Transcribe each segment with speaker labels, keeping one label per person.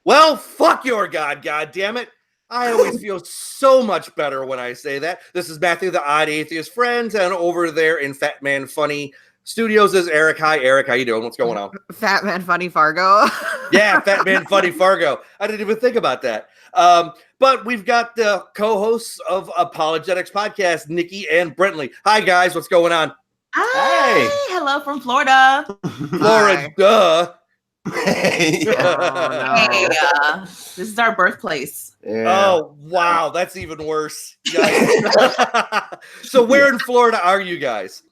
Speaker 1: Well, fuck your God, God damn it. I always feel so much better when I say that. This is Matthew, the Odd Atheist Friends, and over there in Fat Man Funny Studios is Eric. Hi, Eric. How you doing? What's going on?
Speaker 2: Fat Man Funny Fargo.
Speaker 1: Yeah, Fat Man Funny Fargo. I didn't even think about that. But we've got the co-hosts of Apologetics Podcast, Nikki and Brentley. Hi, guys. What's going on?
Speaker 3: Hi.
Speaker 1: Hey.
Speaker 3: Hello from Florida.
Speaker 1: Florida.
Speaker 2: Hey. Oh, no.
Speaker 3: Hey, this is our birthplace.
Speaker 1: Yeah. Oh, wow. That's even worse. So where in Florida are you guys?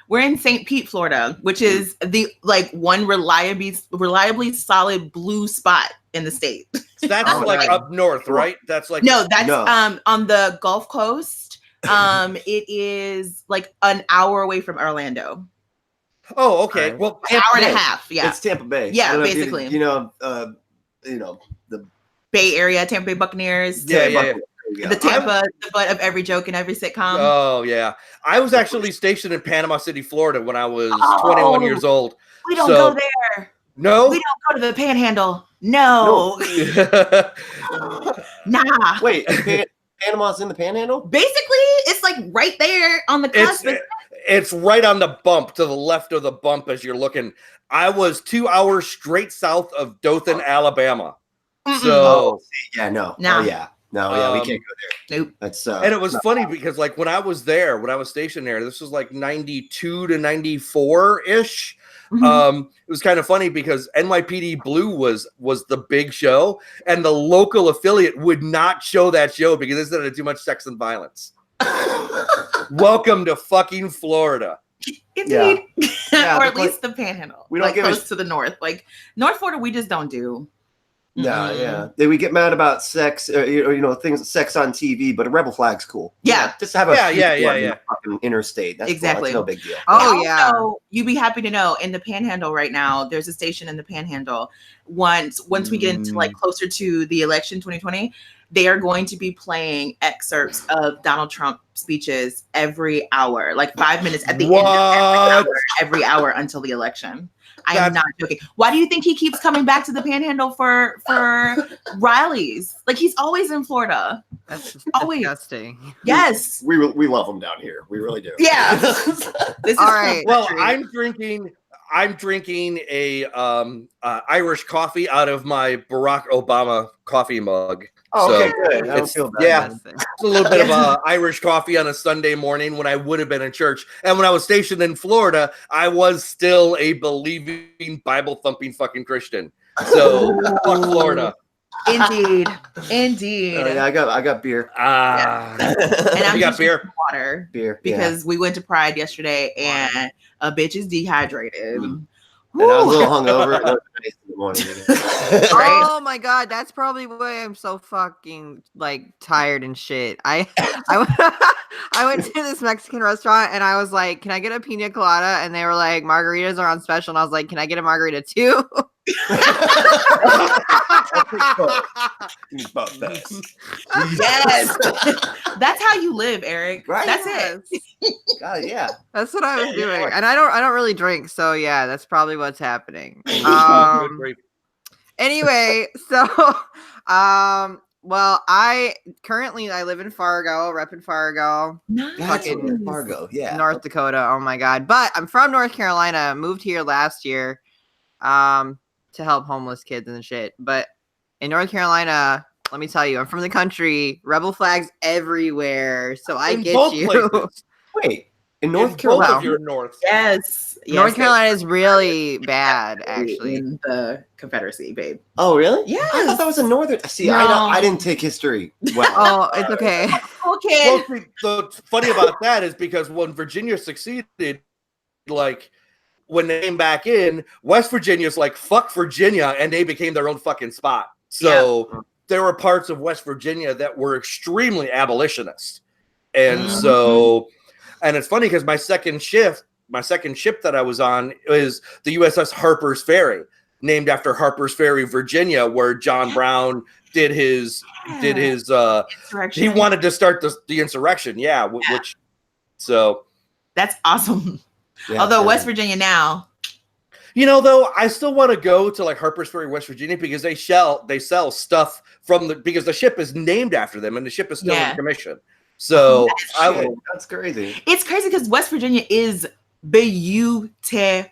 Speaker 3: We're in St. Pete, Florida, which is the one reliably solid blue spot in the state.
Speaker 1: That's up north, right? That's
Speaker 3: on the Gulf Coast. It is like an hour away from Orlando.
Speaker 1: Oh, okay. Well,
Speaker 3: an hour and a half. Yeah,
Speaker 4: it's Tampa Bay.
Speaker 3: Yeah, basically.
Speaker 4: The
Speaker 3: Bay Area, Tampa Bay Buccaneers.
Speaker 1: Yeah.
Speaker 3: The Tampa, the butt of every joke in every sitcom.
Speaker 1: Oh yeah, I was actually stationed in Panama City, Florida, when I was 21 years old.
Speaker 3: We don't go there.
Speaker 1: No,
Speaker 3: we don't go to the Panhandle. No. Nah.
Speaker 4: Wait, Panama's in the Panhandle?
Speaker 3: Basically, it's like right there on the cusp.
Speaker 1: It's right on the bump to the left of the bump as you're looking. I was 2 hours straight south of Dothan, Alabama. So
Speaker 4: No, we can't go there.
Speaker 3: Nope.
Speaker 4: That's
Speaker 1: and it was funny because when I was stationed there, this was 92 to 94 ish.
Speaker 3: Mm-hmm.
Speaker 1: It was kind of funny because NYPD Blue was the big show, and the local affiliate would not show that show because they said it had too much sex and violence. Welcome to fucking Florida.
Speaker 3: Indeed. Or at least the Panhandle.
Speaker 4: We don't
Speaker 3: close to the north. North Florida, we just don't do.
Speaker 4: No, we get mad about sex, things, sex on TV, but a rebel flag's cool.
Speaker 3: Yeah,
Speaker 4: just have a fucking interstate. That's
Speaker 3: exactly
Speaker 4: cool. That's no big deal.
Speaker 3: Oh yeah. You'd be happy to know in the Panhandle right now, there's a station in the Panhandle. Once we get into closer to the election 2020, they are going to be playing excerpts of Donald Trump speeches every hour, 5 minutes at the end of every hour until the election. I am not joking. Why do you think he keeps coming back to the Panhandle for rallies? He's always in Florida.
Speaker 2: That's
Speaker 3: always
Speaker 2: disgusting.
Speaker 3: Yes,
Speaker 4: we love him down here. We really do.
Speaker 3: Yeah. This is
Speaker 2: all right.
Speaker 1: Well, I'm drinking a Irish coffee out of my Barack Obama coffee mug.
Speaker 4: Oh, okay, good. I don't feel bad.
Speaker 1: Yeah, it's a little bit of Irish coffee on a Sunday morning when I would have been in church. And when I was stationed in Florida, I was still a believing, Bible-thumping fucking Christian. So, fuck Florida.
Speaker 3: Indeed.
Speaker 4: Yeah, I got beer.
Speaker 3: And I'm
Speaker 1: got beer?
Speaker 3: Water.
Speaker 4: Beer.
Speaker 3: Because we went to Pride yesterday and a bitch is dehydrated.
Speaker 4: And I was a little hungover. In the morning.
Speaker 2: Oh my god, that's probably why I'm so fucking tired and shit. I went to this Mexican restaurant and I was like, "Can I get a pina colada?" And they were like, "Margaritas are on special." And I was like, "Can I get a margarita too?"
Speaker 3: Yes, that's how you live, Eric.
Speaker 4: Right?
Speaker 3: That's it.
Speaker 4: God, yeah,
Speaker 2: that's what I was doing, and I don't really drink, so yeah, that's probably what's happening. Anyway, so well, I live in Fargo, repping Fargo,
Speaker 3: fucking
Speaker 4: Fargo, yeah,
Speaker 2: North Dakota. Oh my god, but I'm from North Carolina. Moved here last year, to help homeless kids and shit. But in North Carolina, let me tell you, I'm from the country. Rebel flags everywhere, so I get you.
Speaker 1: Places.
Speaker 4: Wait, in North Carolina,
Speaker 1: you're north.
Speaker 3: Yes.
Speaker 2: North Carolina is really bad, actually.
Speaker 3: In the Confederacy, babe.
Speaker 4: Oh, really?
Speaker 3: Yeah.
Speaker 4: I thought that was a northern. See,
Speaker 3: No.
Speaker 4: I didn't take history.
Speaker 2: Wow. Oh, it's okay.
Speaker 3: Okay.
Speaker 1: Well, the funny about that is because when Virginia succeeded, when they came back in, West Virginia's fuck Virginia, and they became their own fucking spot. So there were parts of West Virginia that were extremely abolitionist. And so, and it's funny because my second ship that I was on is the USS Harper's Ferry, named after Harper's Ferry, Virginia, where John Brown did his he wanted to start the insurrection. Yeah. So
Speaker 3: that's awesome.
Speaker 4: Yeah,
Speaker 3: Although West Virginia now,
Speaker 1: You know, though, I still want to go to like Harper's Ferry, West Virginia, because they sell stuff because the ship is named after them and the ship is still in commission. So
Speaker 4: that's crazy.
Speaker 3: It's crazy because West Virginia is beautiful.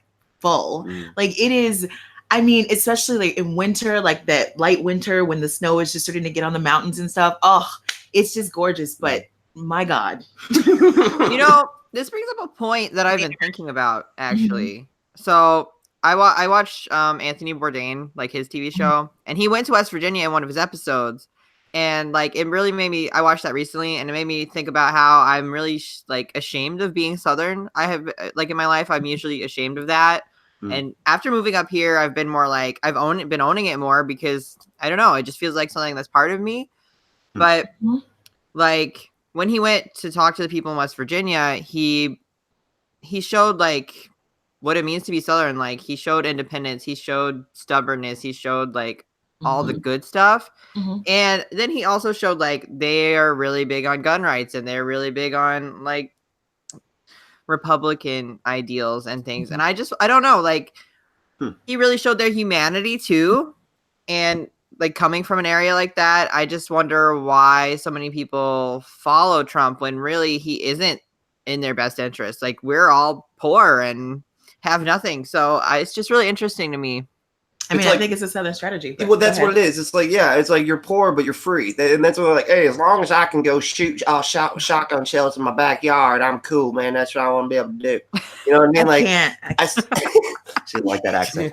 Speaker 3: Like it is. I mean, especially like in winter, like that light winter when the snow is just starting to get on the mountains and stuff. Oh, it's just gorgeous. But my God,
Speaker 2: you know, this brings up a point that I've been thinking about actually. So I watched Anthony Bourdain, like his TV show, and he went to West Virginia in one of his episodes, and like it really made me. I watched that recently, and it made me think about how I'm really like ashamed of being Southern. I have like in my life, I'm usually ashamed of that, and after moving up here, I've been more like I've been owning it more because I don't know, it just feels like something that's part of me. But like when he went to talk to the people in West Virginia, he showed like what it means to be Southern. Like he showed independence, he showed stubbornness, he showed like all the good stuff. And then he also showed like they are really big on gun rights and they're really big on like Republican ideals and things. And I don't know, like he really showed their humanity too. And like coming from an area like that, I just wonder why so many people follow Trump when really he isn't in their best interest. Like we're all poor and have nothing. So it's just really interesting to me.
Speaker 3: I mean, I think it's a Southern strategy.
Speaker 4: Well, that's what it is. It's like, it's like you're poor, but you're free. And that's what they're like, hey, as long as I can go shoot shotgun shells in my backyard, I'm cool, man. That's what I want to be able to do. You know what I mean? Like, I she didn't like that accent.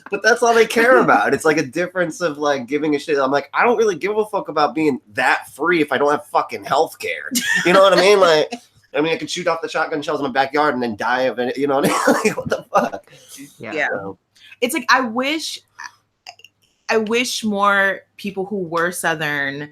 Speaker 4: But that's all they care about. It's like a difference of like giving a shit. I'm like, I don't really give a fuck about being that free if I don't have fucking health care. You know what I mean? Like, I mean, I could shoot off the shotgun shells in my backyard and then die of it. You know what I mean? Like, what the fuck?
Speaker 3: Yeah. So. It's like I wish more people who were Southern,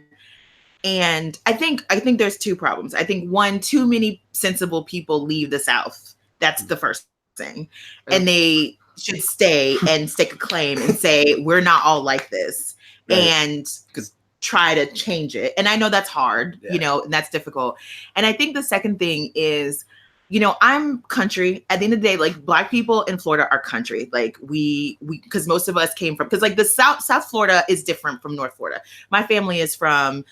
Speaker 3: and I think there's two problems. I think one, too many sensible people leave the South. That's the first thing, and they should stay and stake a claim and say we're not all like this, and because. Try to change it. And I know that's hard, you know, and that's difficult. And I think the second thing is, you know, I'm country. At the end of the day, like Black people in Florida are country. Like we because most of us came from, because like the South Florida is different from North Florida. My family is from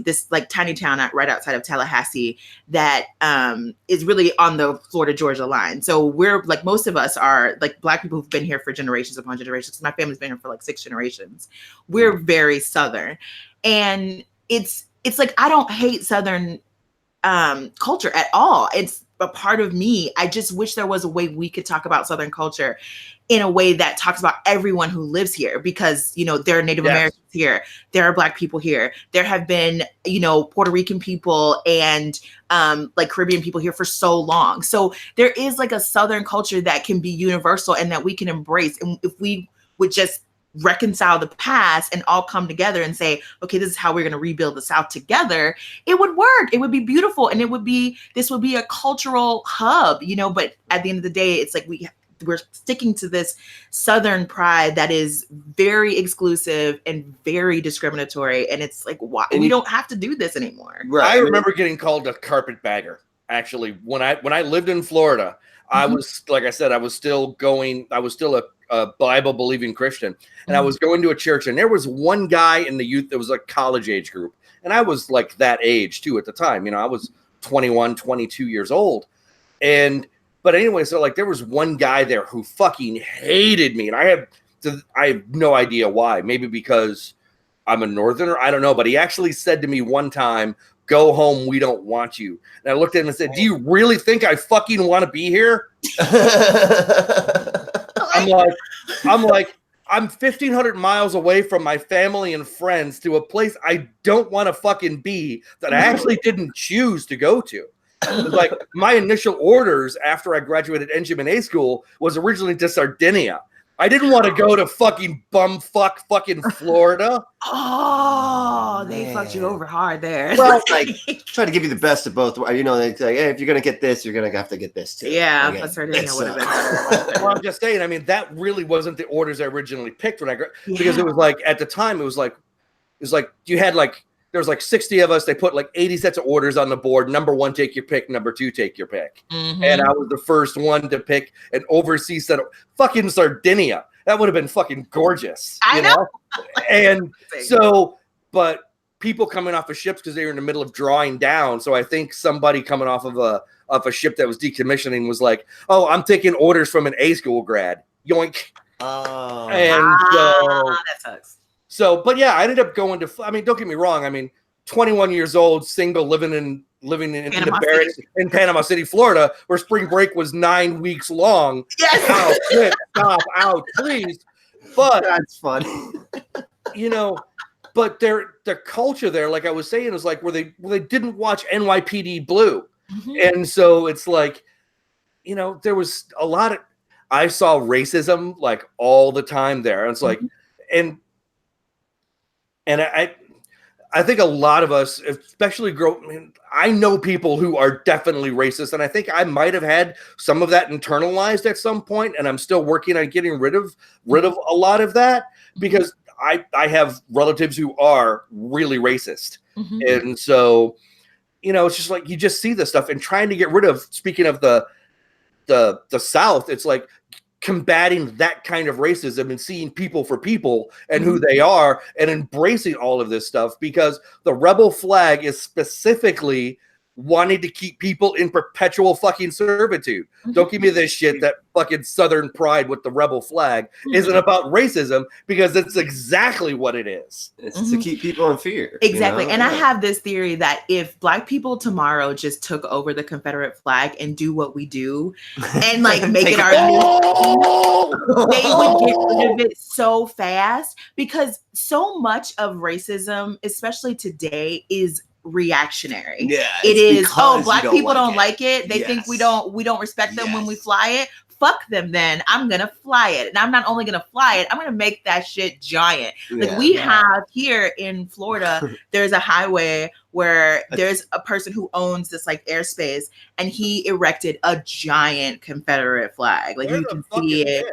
Speaker 3: this like tiny town right outside of Tallahassee that is really on the Florida-Georgia line. So we're like, most of us are like Black people who've been here for generations upon generations. My family's been here for like 6 generations. We're very Southern. And it's like, I don't hate Southern culture at all. It's a part of me. I just wish there was a way we could talk about Southern culture in a way that talks about everyone who lives here, because, you know, there are Native Americans here. There are Black people here. There have been, you know, Puerto Rican people and like Caribbean people here for so long. So there is like a Southern culture that can be universal and that we can embrace. And if we would just reconcile the past and all come together and say, okay, this is how we're going to rebuild the South together, it would work. It would be beautiful. And this would be a cultural hub, you know, but at the end of the day, it's like we're sticking to this Southern pride that is very exclusive and very discriminatory. And it's like, why? And we don't have to do this anymore.
Speaker 1: Right. I remember getting called a carpetbagger. Actually, when I lived in Florida, I was, like I said, I was still a Bible believing Christian, and I was going to a church, and there was one guy in the youth that was a college age group. And I was like that age too at the time, you know, I was 21, 22 years old. But anyway, so like there was one guy there who fucking hated me. And I have no idea why. Maybe because I'm a Northerner. I don't know. But he actually said to me one time, "Go home. We don't want you." And I looked at him and said, "Do you really think I fucking want to be here?" I'm like, I'm 1,500 miles away from my family and friends to a place I don't want to fucking be, that I actually didn't choose to go to. Like my initial orders after I graduated Engine A school was originally to Sardinia. I didn't want to go to fucking fucking Florida.
Speaker 3: Oh, they fucked you over hard there.
Speaker 4: Well, like try to give you the best of both. You know, they say, hey, if you're gonna get this, you're gonna have to get this too.
Speaker 3: Yeah, that's right.
Speaker 1: Well, I'm just saying. I mean, that really wasn't the orders I originally picked when I because it was like at the time it was like you had like there's like 60 of us. They put like 80 sets of orders on the board. Number 1, take your pick. Number 2, take your pick. And I was the first one to pick an overseas set of fucking Sardinia. That would have been fucking gorgeous.
Speaker 3: I know.
Speaker 1: And so, but people coming off of ships because they were in the middle of drawing down. So I think somebody coming off of a ship that was decommissioning was like, "Oh, I'm taking orders from an A school grad." Yoink.
Speaker 4: Oh,
Speaker 1: And
Speaker 3: that sucks.
Speaker 1: so, but yeah, I ended up going to. I mean, don't get me wrong. I mean, 21 years old, single, living in the barracks in Panama City, Florida, where spring break was 9 weeks long.
Speaker 3: Yes.
Speaker 1: Ow, shit, stop, out, please. But
Speaker 4: that's fun.
Speaker 1: You know, but their culture there, like I was saying, is like where they didn't watch NYPD Blue, and so it's like, you know, there was a lot of. I saw racism like all the time there. And it's like, and I think a lot of us, especially I know people who are definitely racist. And I think I might've had some of that internalized at some point, and I'm still working on getting rid of a lot of that, because I have relatives who are really racist. And so, you know, it's just like, you just see this stuff and trying to get rid of, speaking of the South, it's like combating that kind of racism and seeing people for people and who they are and embracing all of this stuff, because the rebel flag is specifically wanting to keep people in perpetual fucking servitude. Don't give me this shit that fucking Southern pride with the rebel flag isn't about racism, because it's exactly what it is.
Speaker 4: It's to keep people in fear.
Speaker 3: Exactly.
Speaker 4: You know?
Speaker 3: And I have this theory that if Black people tomorrow just took over the Confederate flag and do what we do and like make it our new, they would get rid of it so fast, because so much of racism, especially today, is reactionary.
Speaker 4: Yeah,
Speaker 3: it is. Oh, Black
Speaker 4: don't
Speaker 3: people
Speaker 4: like
Speaker 3: don't
Speaker 4: it.
Speaker 3: like it. They think we don't respect them when we fly it. Fuck them then. I'm gonna fly it. And I'm not only gonna fly it, I'm gonna make that shit giant. Like we have here in Florida, there's a highway where there's a person who owns this like airspace, and he erected a giant Confederate flag. Like you can see it.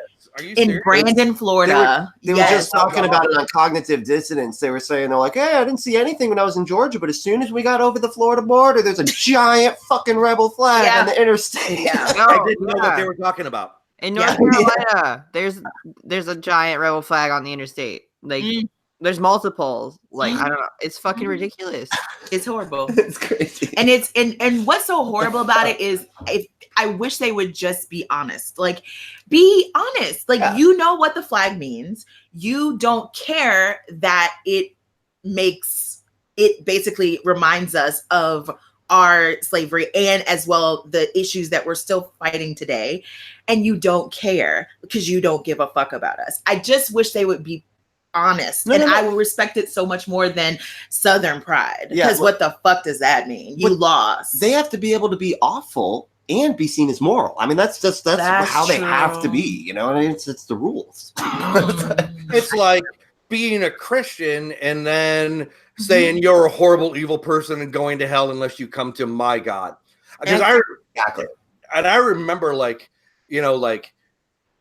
Speaker 3: In Brandon, Florida.
Speaker 4: They were just talking about it on Cognitive Dissonance. They were saying, they're like, hey, I didn't see anything when I was in Georgia, but as soon as we got over the Florida border, there's a giant fucking rebel flag on the interstate.
Speaker 1: I didn't know what they were talking about.
Speaker 2: In North Carolina, there's a giant rebel flag on the interstate. Like there's multiples. Like I don't know. It's fucking ridiculous.
Speaker 3: It's horrible.
Speaker 4: It's crazy.
Speaker 3: And it's and what's so horrible about it is I wish they would just be honest. Like, be honest. Like, you know what the flag means. You don't care that it basically reminds us of our slavery and as well the issues that we're still fighting today. And you don't care because you don't give a fuck about us. I just wish they would be honest. I will respect it so much more than Southern pride. Because what the fuck does that mean? You lost.
Speaker 4: They have to be able to be awful and be seen as moral. I mean, that's how they have to be, you know. I mean, it's the rules.
Speaker 1: It's like being a Christian and then saying you're a horrible, evil person and going to hell unless you come to my God. Because I remember, like, you know, like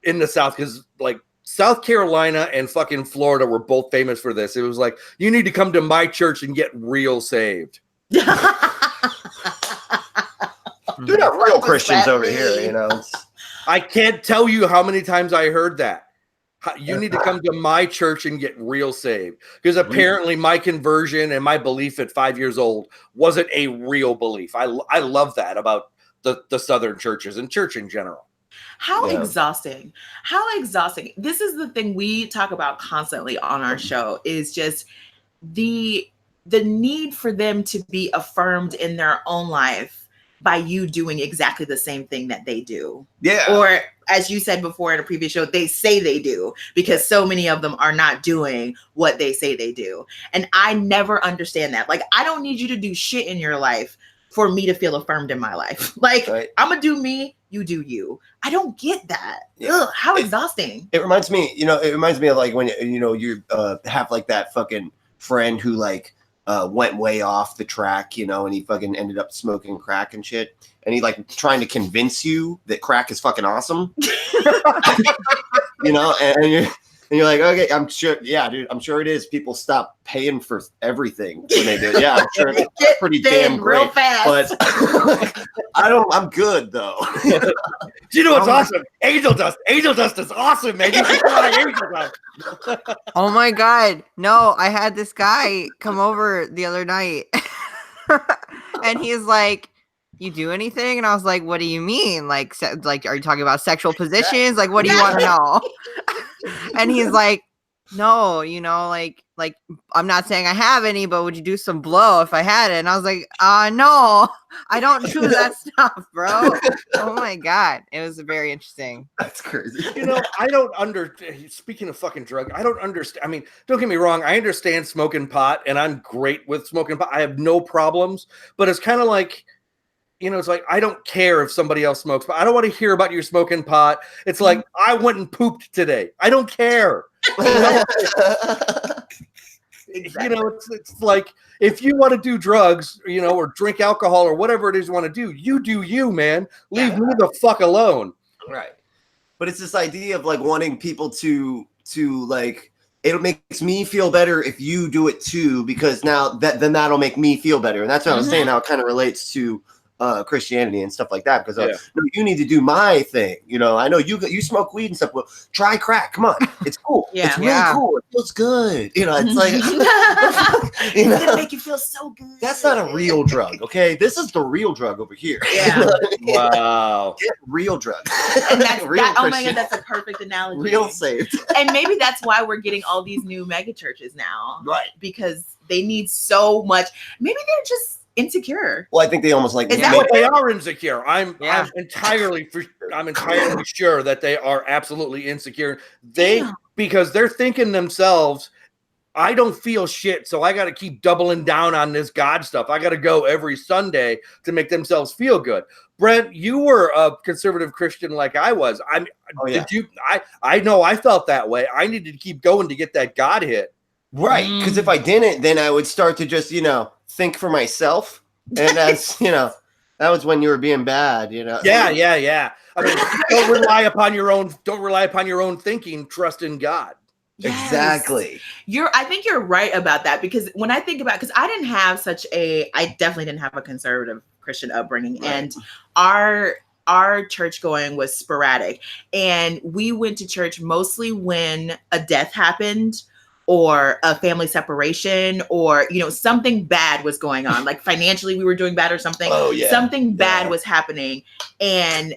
Speaker 1: in the South, because like South Carolina and fucking Florida were both famous for this. It was like, you need to come to my church and get real saved.
Speaker 4: They're not real Christians over here, you know.
Speaker 1: I can't tell you how many times I heard that. You need to come to my church and get real saved. Because apparently my conversion and my belief at 5 years old wasn't a real belief. I love that about the Southern churches and church in general.
Speaker 3: How exhausting. How exhausting. This is the thing we talk about constantly on our show, is just the need for them to be affirmed in their own life by you doing exactly the same thing that they do. Yeah. Or as you said before in a previous show, they say they do, because so many of them are not doing what they say they do. And I never understand that. Like, I don't need you to do shit in your life for me to feel affirmed in my life. Like, I'm gonna do me, you do you. I don't get that. Ugh, how exhausting.
Speaker 4: It reminds me, of like when, you have like that fucking friend who like, went way off the track, you know, and he fucking ended up smoking crack and shit. And he like trying to convince you that crack is fucking awesome. You know, and And you're like, okay, I'm sure. Yeah, dude, I'm sure it is. People stop paying for everything when they do it. Yeah, I'm sure it's pretty damn great.
Speaker 3: Real fast.
Speaker 4: But I'm good though.
Speaker 1: Do you know what's awesome? Angel dust. Angel dust is awesome, man. You should try angel dust.
Speaker 2: Oh my God. No, I had this guy come over the other night and he's like, you do anything? And I was like, what do you mean? Like, are you talking about sexual positions? Like, what do you want to know? And he's like, no, like I'm not saying I have any, but would you do some blow if I had it? And I was like, no, I don't do that stuff, bro. Oh my God. It was very interesting.
Speaker 4: That's crazy.
Speaker 1: I don't speaking of fucking drug, I don't understand. I mean, don't get me wrong. I understand smoking pot and I'm great with smoking pot. I have no problems, but it's kind of like, it's like, I don't care if somebody else smokes, but I don't want to hear about you smoking pot. It's like, I went and pooped today. I don't care.
Speaker 3: Exactly.
Speaker 1: It's like, if you want to do drugs, or drink alcohol or whatever it is you want to do you, man. Leave me the fuck alone.
Speaker 4: Right. But it's this idea of like wanting people to like, it makes me feel better if you do it too, because now then that'll make me feel better. And that's what I was saying, how it kind of relates to Christianity and stuff like that, because no, you need to do my thing. I know you smoke weed and stuff. Well, try crack. Come on, it's cool. It's really cool. It feels good. It's like
Speaker 3: it's gonna make you feel so good.
Speaker 4: That's not a real drug. Okay, this is the real drug over here.
Speaker 3: Yeah.
Speaker 1: Wow.
Speaker 4: Get real drug.
Speaker 3: And that's oh my God, that's a perfect analogy.
Speaker 4: Real saved.
Speaker 3: And maybe that's why we're getting all these new mega churches now,
Speaker 4: right?
Speaker 3: Because they need so much. Maybe they're just insecure.
Speaker 4: Well, I think they almost like.
Speaker 1: Is that what they are insecure? I'm entirely sure that they are absolutely insecure. Because they're thinking themselves, I don't feel shit, so I got to keep doubling down on this God stuff. I got to go every Sunday to make themselves feel good. Brent, you were a conservative Christian like I was. I know I felt that way. I needed to keep going to get that God hit.
Speaker 4: Right, because if I didn't, then I would start to just, think for myself, and that's, that was when you were being bad,
Speaker 1: Yeah. I mean, don't rely upon your own thinking. Trust in God.
Speaker 3: Yes.
Speaker 4: Exactly.
Speaker 3: I think you're right about that, because when I think about, because I definitely didn't have a conservative Christian upbringing, right. And our church going was sporadic, and we went to church mostly when a death happened, or a family separation, or, something bad was going on, like financially we were doing bad or something.
Speaker 4: Oh, yeah.
Speaker 3: Something bad was happening. And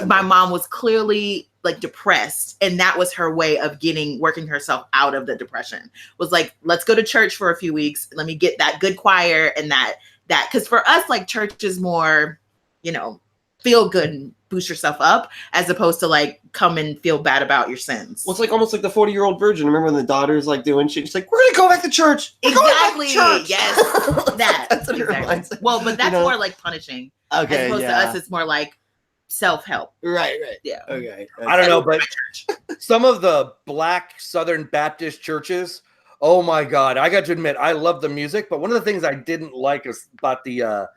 Speaker 3: my mom was clearly like depressed. And that was her way of working herself out of the depression, was like, let's go to church for a few weeks. Let me get that good choir and that, because for us, like, church is more, feel good and boost yourself up, as opposed to like come and feel bad about your sins.
Speaker 4: Well, it's like almost like the 40-year-old virgin. Remember when the daughter's like doing shit? She's like, we're gonna go back to church.
Speaker 3: Exactly. Yes.
Speaker 4: That's what it reminds me.
Speaker 3: Well, but that's more like punishing.
Speaker 4: Okay.
Speaker 3: As opposed to us, it's more like self-help.
Speaker 4: Right.
Speaker 3: Yeah.
Speaker 4: Okay.
Speaker 1: I don't know, but some of the Black Southern Baptist churches, oh my God, I got to admit, I love the music, but one of the things I didn't like is about the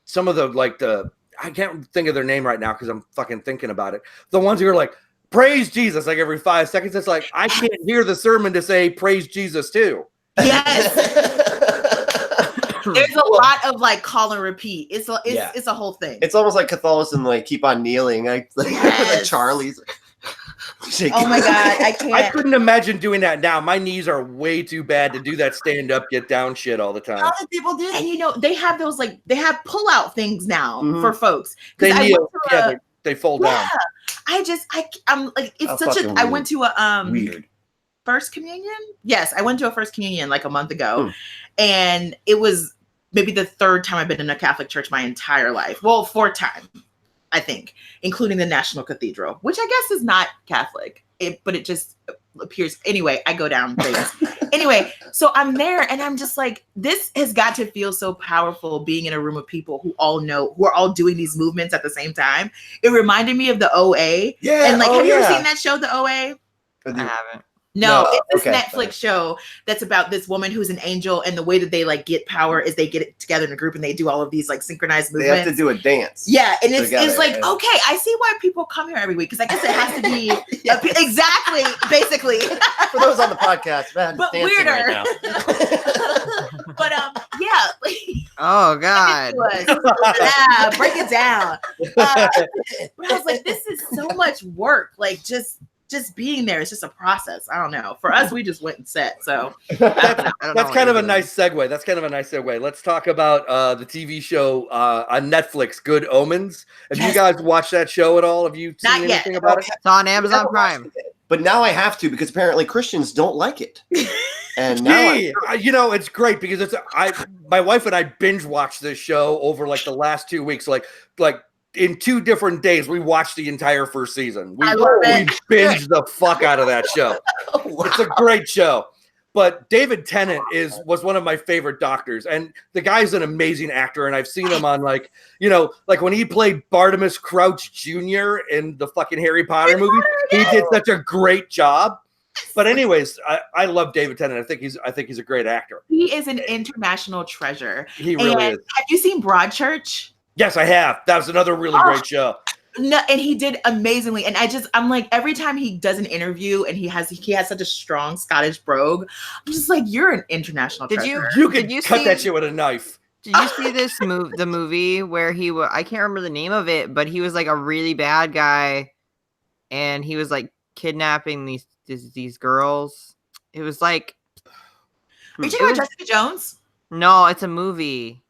Speaker 1: some of the I can't think of their name right now because I'm fucking thinking about it. The ones who are like, praise Jesus, like every 5 seconds. It's like, I can't hear the sermon to say praise Jesus too.
Speaker 3: Yes. There's a lot of like call and repeat. It's a whole thing.
Speaker 4: It's almost like Catholicism, like keep on kneeling, like Charlie's.
Speaker 3: Oh my God, I can't.
Speaker 1: I couldn't imagine doing that now. My knees are way too bad to do that stand up, get down shit all the time.
Speaker 3: How do people do? And they have those they have pull out things now for folks.
Speaker 1: They kneel, they fold down.
Speaker 3: I'm like, it's such a. I went to a
Speaker 4: weird
Speaker 3: first communion. Yes, I went to a first communion like a month ago, and it was maybe the 3rd time I've been in a Catholic church my entire life. Well, 4th time, I think, including the National Cathedral, which I guess is not Catholic, but it just appears. Anyway, I go down things. Anyway, so I'm there and I'm just like, this has got to feel so powerful, being in a room of people who are all doing these movements at the same time. It reminded me of the OA.
Speaker 4: Yeah.
Speaker 3: And like, have you ever seen that show, the OA?
Speaker 2: I haven't.
Speaker 3: No, it's this
Speaker 4: okay,
Speaker 3: Netflix show that's about this woman who's an angel, and the way that they like get power is they get it together in a group and they do all of these like synchronized
Speaker 4: They
Speaker 3: movements.
Speaker 4: have to do a dance.
Speaker 3: Yeah, and it's
Speaker 4: together,
Speaker 3: like,
Speaker 4: and-
Speaker 3: okay, I see why people come here every week because I guess it has to be exactly, basically.
Speaker 4: For those on the podcast, man,
Speaker 3: But
Speaker 4: dancing
Speaker 3: weirder.
Speaker 4: right now.
Speaker 3: But yeah, like,
Speaker 2: Oh God.
Speaker 3: yeah, break it down. But I was like, this is so much work. Like just being there is just a process. I don't know. For us, we just went and sat. So
Speaker 2: I don't know
Speaker 1: That's
Speaker 2: what
Speaker 1: kind of
Speaker 2: you're
Speaker 1: a nice segue. That's kind of a nice segue. Let's talk about the TV show on Netflix, Good Omens. Have you
Speaker 3: Yes.
Speaker 1: guys watched that show at all? Have you seen
Speaker 3: Not yet.
Speaker 1: anything about it?
Speaker 2: It's on Amazon Prime.
Speaker 4: But now I have to because apparently Christians don't like it. And now
Speaker 1: Gee, you know, it's great because my wife and I binge watched this show over like the last 2 weeks. Like in 2 different days, we watched the entire first season. We
Speaker 3: I love it.
Speaker 1: binged the fuck out of that show. It's a great show. But David Tennant was one of my favorite doctors, and the guy's an amazing actor. And I've seen him on like when he played Bartimaeus Crouch Jr. in the fucking Harry Potter movie. He did such a great job. But anyways, I love David Tennant. I think he's a great actor.
Speaker 3: he is an international treasure.
Speaker 1: He really
Speaker 3: And
Speaker 1: is.
Speaker 3: have you seen Broadchurch?
Speaker 1: Yes, I have. That was another really great show.
Speaker 3: No, and he did amazingly. And I'm like, every time he does an interview and he has such a strong Scottish brogue, I'm just like, you're an international
Speaker 2: Did you-
Speaker 3: treasure.
Speaker 1: You could
Speaker 2: Did you
Speaker 1: cut
Speaker 2: see-
Speaker 1: that shit with a knife.
Speaker 2: Did you see this the movie where I can't remember the name of it, but he was like a really bad guy, and he was like kidnapping these girls. It was like,
Speaker 3: Are you talking about Jessica Jones?
Speaker 2: no, it's a movie.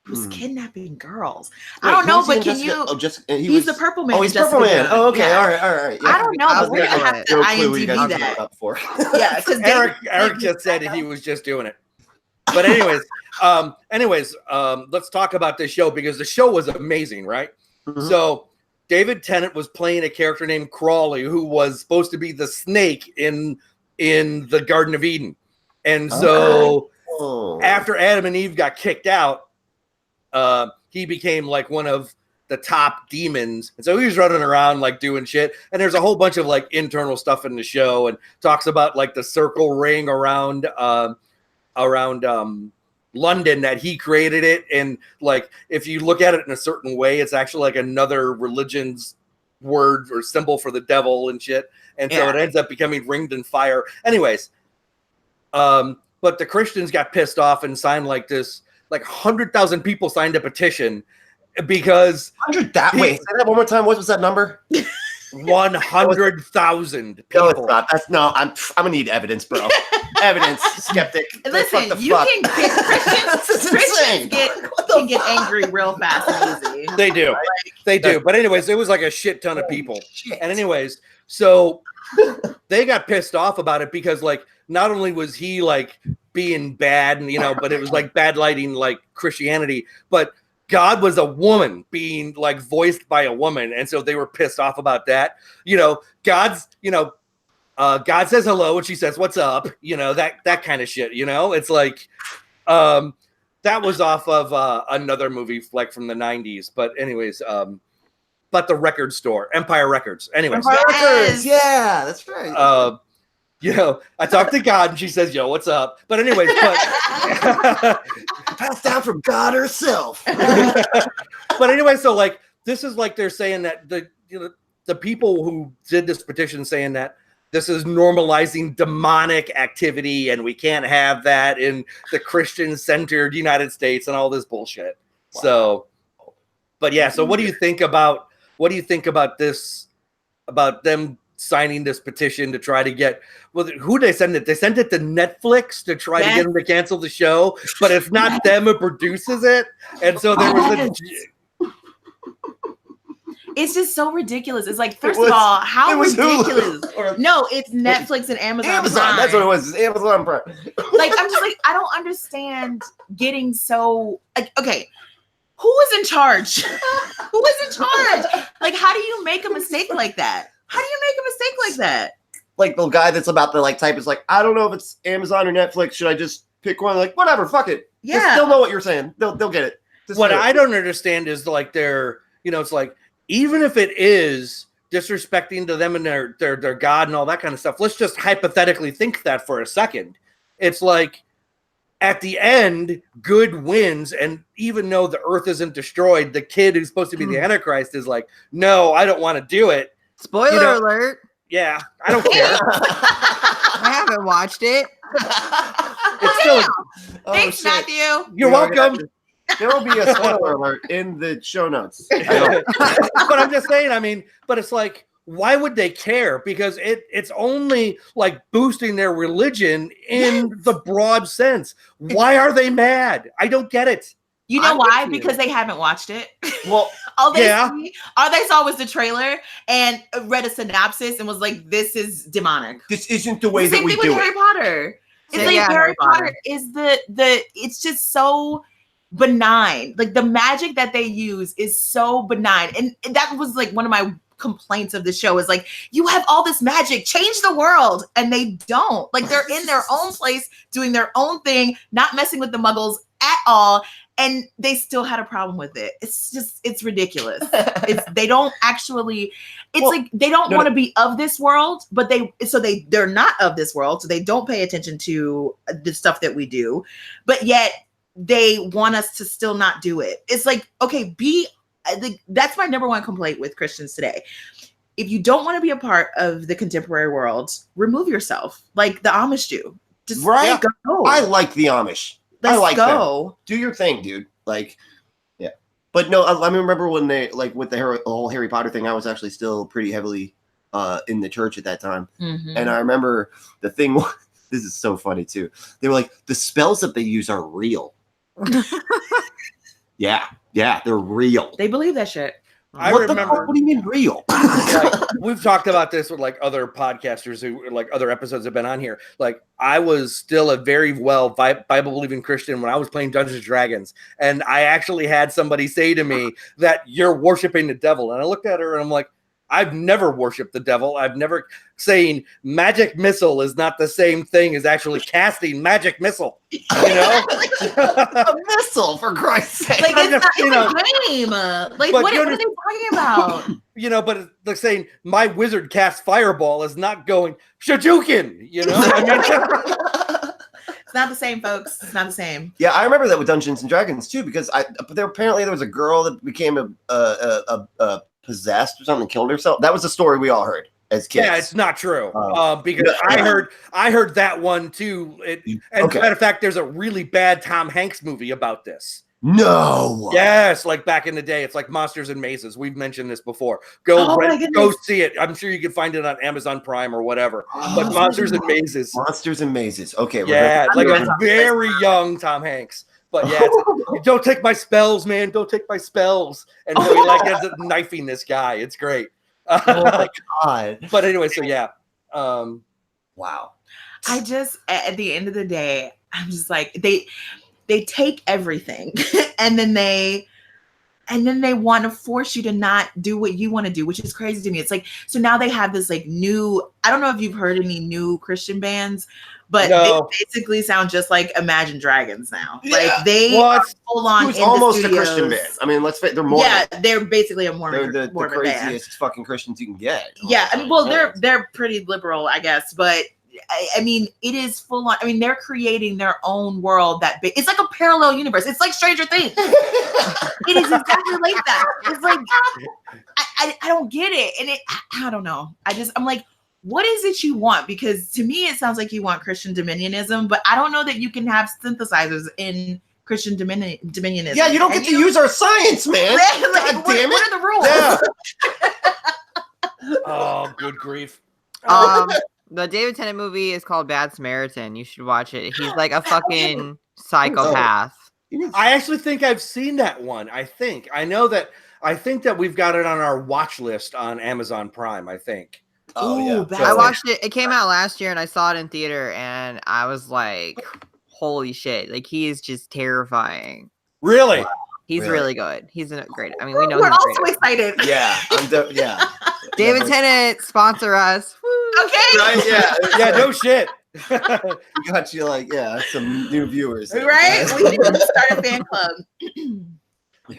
Speaker 3: Who's
Speaker 4: Hmm.
Speaker 3: kidnapping girls?
Speaker 4: Wait,
Speaker 3: I don't know,
Speaker 4: who's
Speaker 3: but
Speaker 4: in
Speaker 3: can
Speaker 4: Jessica-
Speaker 3: you?
Speaker 4: Oh, just
Speaker 3: He's the purple man.
Speaker 4: Oh, he's
Speaker 3: in
Speaker 4: Purple
Speaker 3: Jessica
Speaker 4: Man.
Speaker 3: Jones.
Speaker 4: Oh, okay.
Speaker 3: Yeah.
Speaker 4: All right. Yeah.
Speaker 3: I don't know,
Speaker 2: I'll
Speaker 3: but we're gonna
Speaker 2: Google
Speaker 3: have
Speaker 2: it.
Speaker 3: to
Speaker 4: No clue. You
Speaker 3: IMDb
Speaker 4: guys
Speaker 3: that.
Speaker 4: look up for.
Speaker 3: Yeah, because
Speaker 1: Eric just said he was just doing it. But anyways, let's talk about this show because the show was amazing, right?
Speaker 4: Mhm.
Speaker 1: So David Tennant was playing a character named Crawley, who was supposed to be the snake in the Garden of Eden. And so
Speaker 4: Oh.
Speaker 1: after Adam and Eve got kicked out, he became like one of the top demons. And so he was running around like doing shit. And there's a whole bunch of like internal stuff in the show and talks about like the circle ring around London that he created it. And like, if you look at it in a certain way, it's actually like another religion's word or symbol for the devil and shit. And so it ends up becoming ringed in fire. Anyways, but the Christians got pissed off and signed like this, like 100,000 people signed a petition because
Speaker 4: 100 that way. Say that one more time. What was that number?
Speaker 1: 100,000
Speaker 4: No,
Speaker 1: people.
Speaker 4: it's not. That's no. I'm gonna need evidence, bro. Evidence, skeptic.
Speaker 3: listen,
Speaker 4: What the
Speaker 3: you
Speaker 4: fuck?
Speaker 3: can get
Speaker 4: This is
Speaker 3: Christians
Speaker 4: insane.
Speaker 3: can get angry real fast and easy.
Speaker 1: They do. They do. But anyways, it was like a shit ton of people. And anyways, so they got pissed off about it because like not only was he like being bad and but it was like bad lighting like Christianity, but God was a woman being like voiced by a woman, and so they were pissed off about that. God says hello and she says what's up, that kind of shit. It's like that was off of another movie like from the 90s. But anyways, but the record store, Empire Records. Anyways,
Speaker 4: Empire
Speaker 3: Yes.
Speaker 4: Records. Yeah, that's right.
Speaker 1: I talked to God and she says, yo, what's up? But anyways,
Speaker 4: Passed down from God herself.
Speaker 1: but anyway, so like this is like they're saying that the people who did this petition saying that this is normalizing demonic activity and we can't have that in the Christian-centered United States and all this bullshit. Wow. So, but yeah, so what do you think about this? About them signing this petition to try to get who they send it? They sent it to Netflix to try to get them to cancel the show, but it's not them who produces it, and so there was
Speaker 3: It's just so ridiculous. It's like, first of all, how ridiculous? No, it's Netflix and Amazon.
Speaker 4: Prime. That's what it was. It's Amazon Prime.
Speaker 3: Like, I'm just like, I don't understand getting so like, okay, who is in charge? Who is in charge? Like, how do you make a mistake like that? How do you make a mistake like that?
Speaker 4: Like the guy that's about to like type is like, I don't know if it's Amazon or Netflix. Should I just pick one? Like, whatever, fuck it.
Speaker 3: Yeah,
Speaker 4: they'll know what you're saying. They'll get it.
Speaker 1: What I don't understand is like it's like even if it is disrespecting to them and their God and all that kind of stuff. Let's just hypothetically think that for a second. It's like at the end, good wins, and even though the earth isn't destroyed, the kid who's supposed to be the Antichrist is like, no, I don't want to do it.
Speaker 2: Spoiler alert.
Speaker 1: Yeah, I don't care.
Speaker 2: I haven't watched it.
Speaker 1: It's still.
Speaker 3: Thanks, Matthew.
Speaker 1: You're welcome.
Speaker 4: There will be a spoiler alert in the show notes.
Speaker 1: But I'm just saying, I mean, but it's like, why would they care? Because it's only like boosting their religion in the broad sense. Why are they mad? I don't get it.
Speaker 3: You know why? Because they haven't watched it.
Speaker 4: Well,
Speaker 3: all they saw was the trailer and read a synopsis and was like, "This is demonic.
Speaker 4: This isn't the way that we do it."
Speaker 3: Same thing with Harry Potter. It's like Harry Potter is the. It's just so benign. Like the magic that they use is so benign, and that was like one of my complaints of the show is like, you have all this magic, change the world, and they don't. Like they're in their own place doing their own thing, not messing with the muggles at all, and they still had a problem with it. It's ridiculous. They don't actually, like they don't want to be of this world, but they're not of this world, so they don't pay attention to the stuff that we do, but yet they want us to still not do it. It's like, okay, that's my number one complaint with Christians today. If you don't want to be a part of the contemporary world, remove yourself, like the Amish do. Just go.
Speaker 4: I like the Amish.
Speaker 3: Let's
Speaker 4: I like
Speaker 3: go.
Speaker 4: them. Do your thing, dude. Like, yeah. But no, I remember when they like with the whole Harry Potter thing. I was actually still pretty heavily in the church at that time, and I remember the thing. This is so funny too. They were like, the spells that they use are real. Yeah, they're real.
Speaker 3: They believe that shit.
Speaker 1: I remember.
Speaker 4: What do you mean real?
Speaker 1: Like, we've talked about this with like other podcasters who like other episodes have been on here. Like I was still a very well Bible believing Christian when I was playing Dungeons and Dragons, and I actually had somebody say to me that you're worshiping the devil, and I looked at her and I'm like, I've never worshipped the devil. I've never saying magic missile is not the same thing as actually casting magic missile. You know,
Speaker 4: a missile for Christ's sake.
Speaker 3: Like it's a game. Like what are they talking about?
Speaker 1: You know, but it's like saying my wizard cast fireball is not going Shajukin. You know, I mean,
Speaker 3: it's not the same, folks. It's not the same.
Speaker 4: Yeah, I remember that with Dungeons and Dragons too, because there was a girl that became a possessed or something, killed herself. That was the story we all heard as kids.
Speaker 1: Yeah, it's not true. Because I heard that one too. As a matter of fact, there's a really bad Tom Hanks movie about this.
Speaker 4: No.
Speaker 1: Yes, like back in the day, it's like Monsters and Mazes. We've mentioned this before. Go see it. I'm sure you can find it on Amazon Prime or whatever. But Monsters and Mazes.
Speaker 4: Monsters and Mazes. Okay.
Speaker 1: Yeah, like a very young Tom Hanks. But yeah, don't take my spells, man. Don't take my spells. And so he like ends up knifing this guy. It's great.
Speaker 4: Oh my God.
Speaker 1: But anyway, so yeah.
Speaker 4: Wow.
Speaker 3: I just, at the end of the day, I'm just like, they take everything and then they want to force you to not do what you want to do, which is crazy to me. It's like, so now they have this like new, I don't know if you've heard any new Christian bands, but they basically sound just like Imagine Dragons now. Yeah. Like they are full on.
Speaker 4: It's almost a Christian band. I mean, they're more.
Speaker 3: Yeah, they're basically a Mormon.
Speaker 4: They're the craziest fucking Christians you can get.
Speaker 3: Yeah, I mean, well, they're pretty liberal, I guess, but I mean, it is full on. I mean, they're creating their own world it's like a parallel universe. It's like Stranger Things. It is exactly like that. It's like I don't get it, and I don't know. I'm like, what is it you want? Because to me, it sounds like you want Christian dominionism, but I don't know that you can have synthesizers in Christian dominionism.
Speaker 4: Yeah, you don't get to use our science, man.
Speaker 3: Like, what are the rules?
Speaker 1: Yeah. Oh, good grief.
Speaker 2: The David Tennant movie is called Bad Samaritan. You should watch it. He's like a fucking psychopath.
Speaker 1: I actually think I've seen that one. I think that we've got it on our watch list on Amazon Prime, I think.
Speaker 4: Oh, yeah.
Speaker 2: I watched it. It came out last year and I saw it in theater and I was like, holy shit. Like, he is just terrifying.
Speaker 1: Really? Wow.
Speaker 2: He's really good. He's great. I mean, we know
Speaker 3: we're
Speaker 2: he's
Speaker 3: all so excited.
Speaker 4: Yeah.
Speaker 2: David Tennant, sponsor us. Woo.
Speaker 3: Okay.
Speaker 4: Right?
Speaker 1: Yeah, no shit.
Speaker 4: We got you some new viewers.
Speaker 3: Right? We need to start a fan club.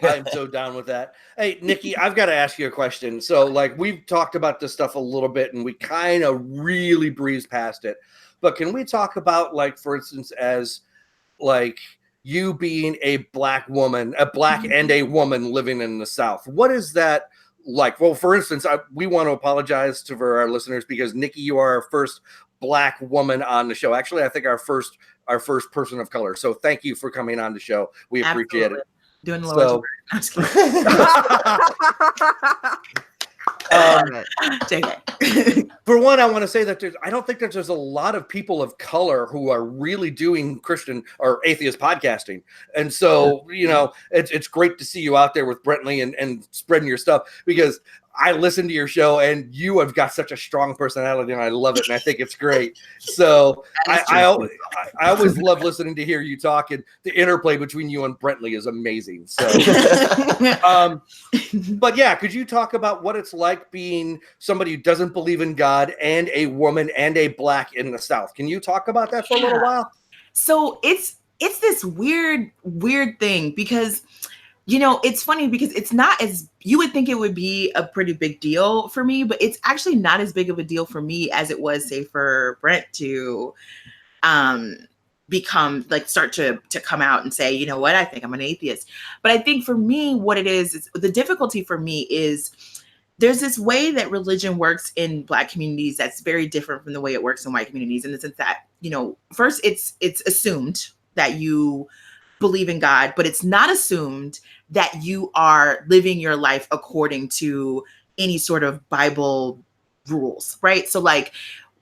Speaker 1: I'm so down with that. Hey, Nikki, I've got to ask you a question. So, like, we've talked about this stuff a little bit, and we kind of really breezed past it. But can we talk about, like, for instance, as like you being a black woman, a black and a woman living in the South? What is that like? Well, for instance, we want to apologize for our listeners because Nikki, you are our first black woman on the show. Actually, I think our first person of color. So thank you for coming on the show. We appreciate it.
Speaker 3: Doing the Lord's work. I'm just kidding.
Speaker 1: For one, I want to say that I don't think that there's a lot of people of color who are really doing Christian or atheist podcasting. And so, you know, it's great to see you out there with Brentley and spreading your stuff, because I listen to your show and you have got such a strong personality and I love it. And I think it's great. So I always love listening to hear you talk, and the interplay between you and Brentley is amazing. So, but yeah, could you talk about what it's like being somebody who doesn't believe in God and a woman and a black in the South? Can you talk about that for a little while?
Speaker 3: So it's this weird thing, because you know, it's funny because it's not as, you would think it would be a pretty big deal for me, but it's actually not as big of a deal for me as it was, say, for Brent to become, like, start to come out and say, you know what, I think I'm an atheist. But I think for me, what it is the difficulty for me is there's this way that religion works in Black communities that's very different from the way it works in white communities, in the sense that, you know, first it's assumed that you believe in God, but it's not assumed that you are living your life according to any sort of Bible rules, right? So, like,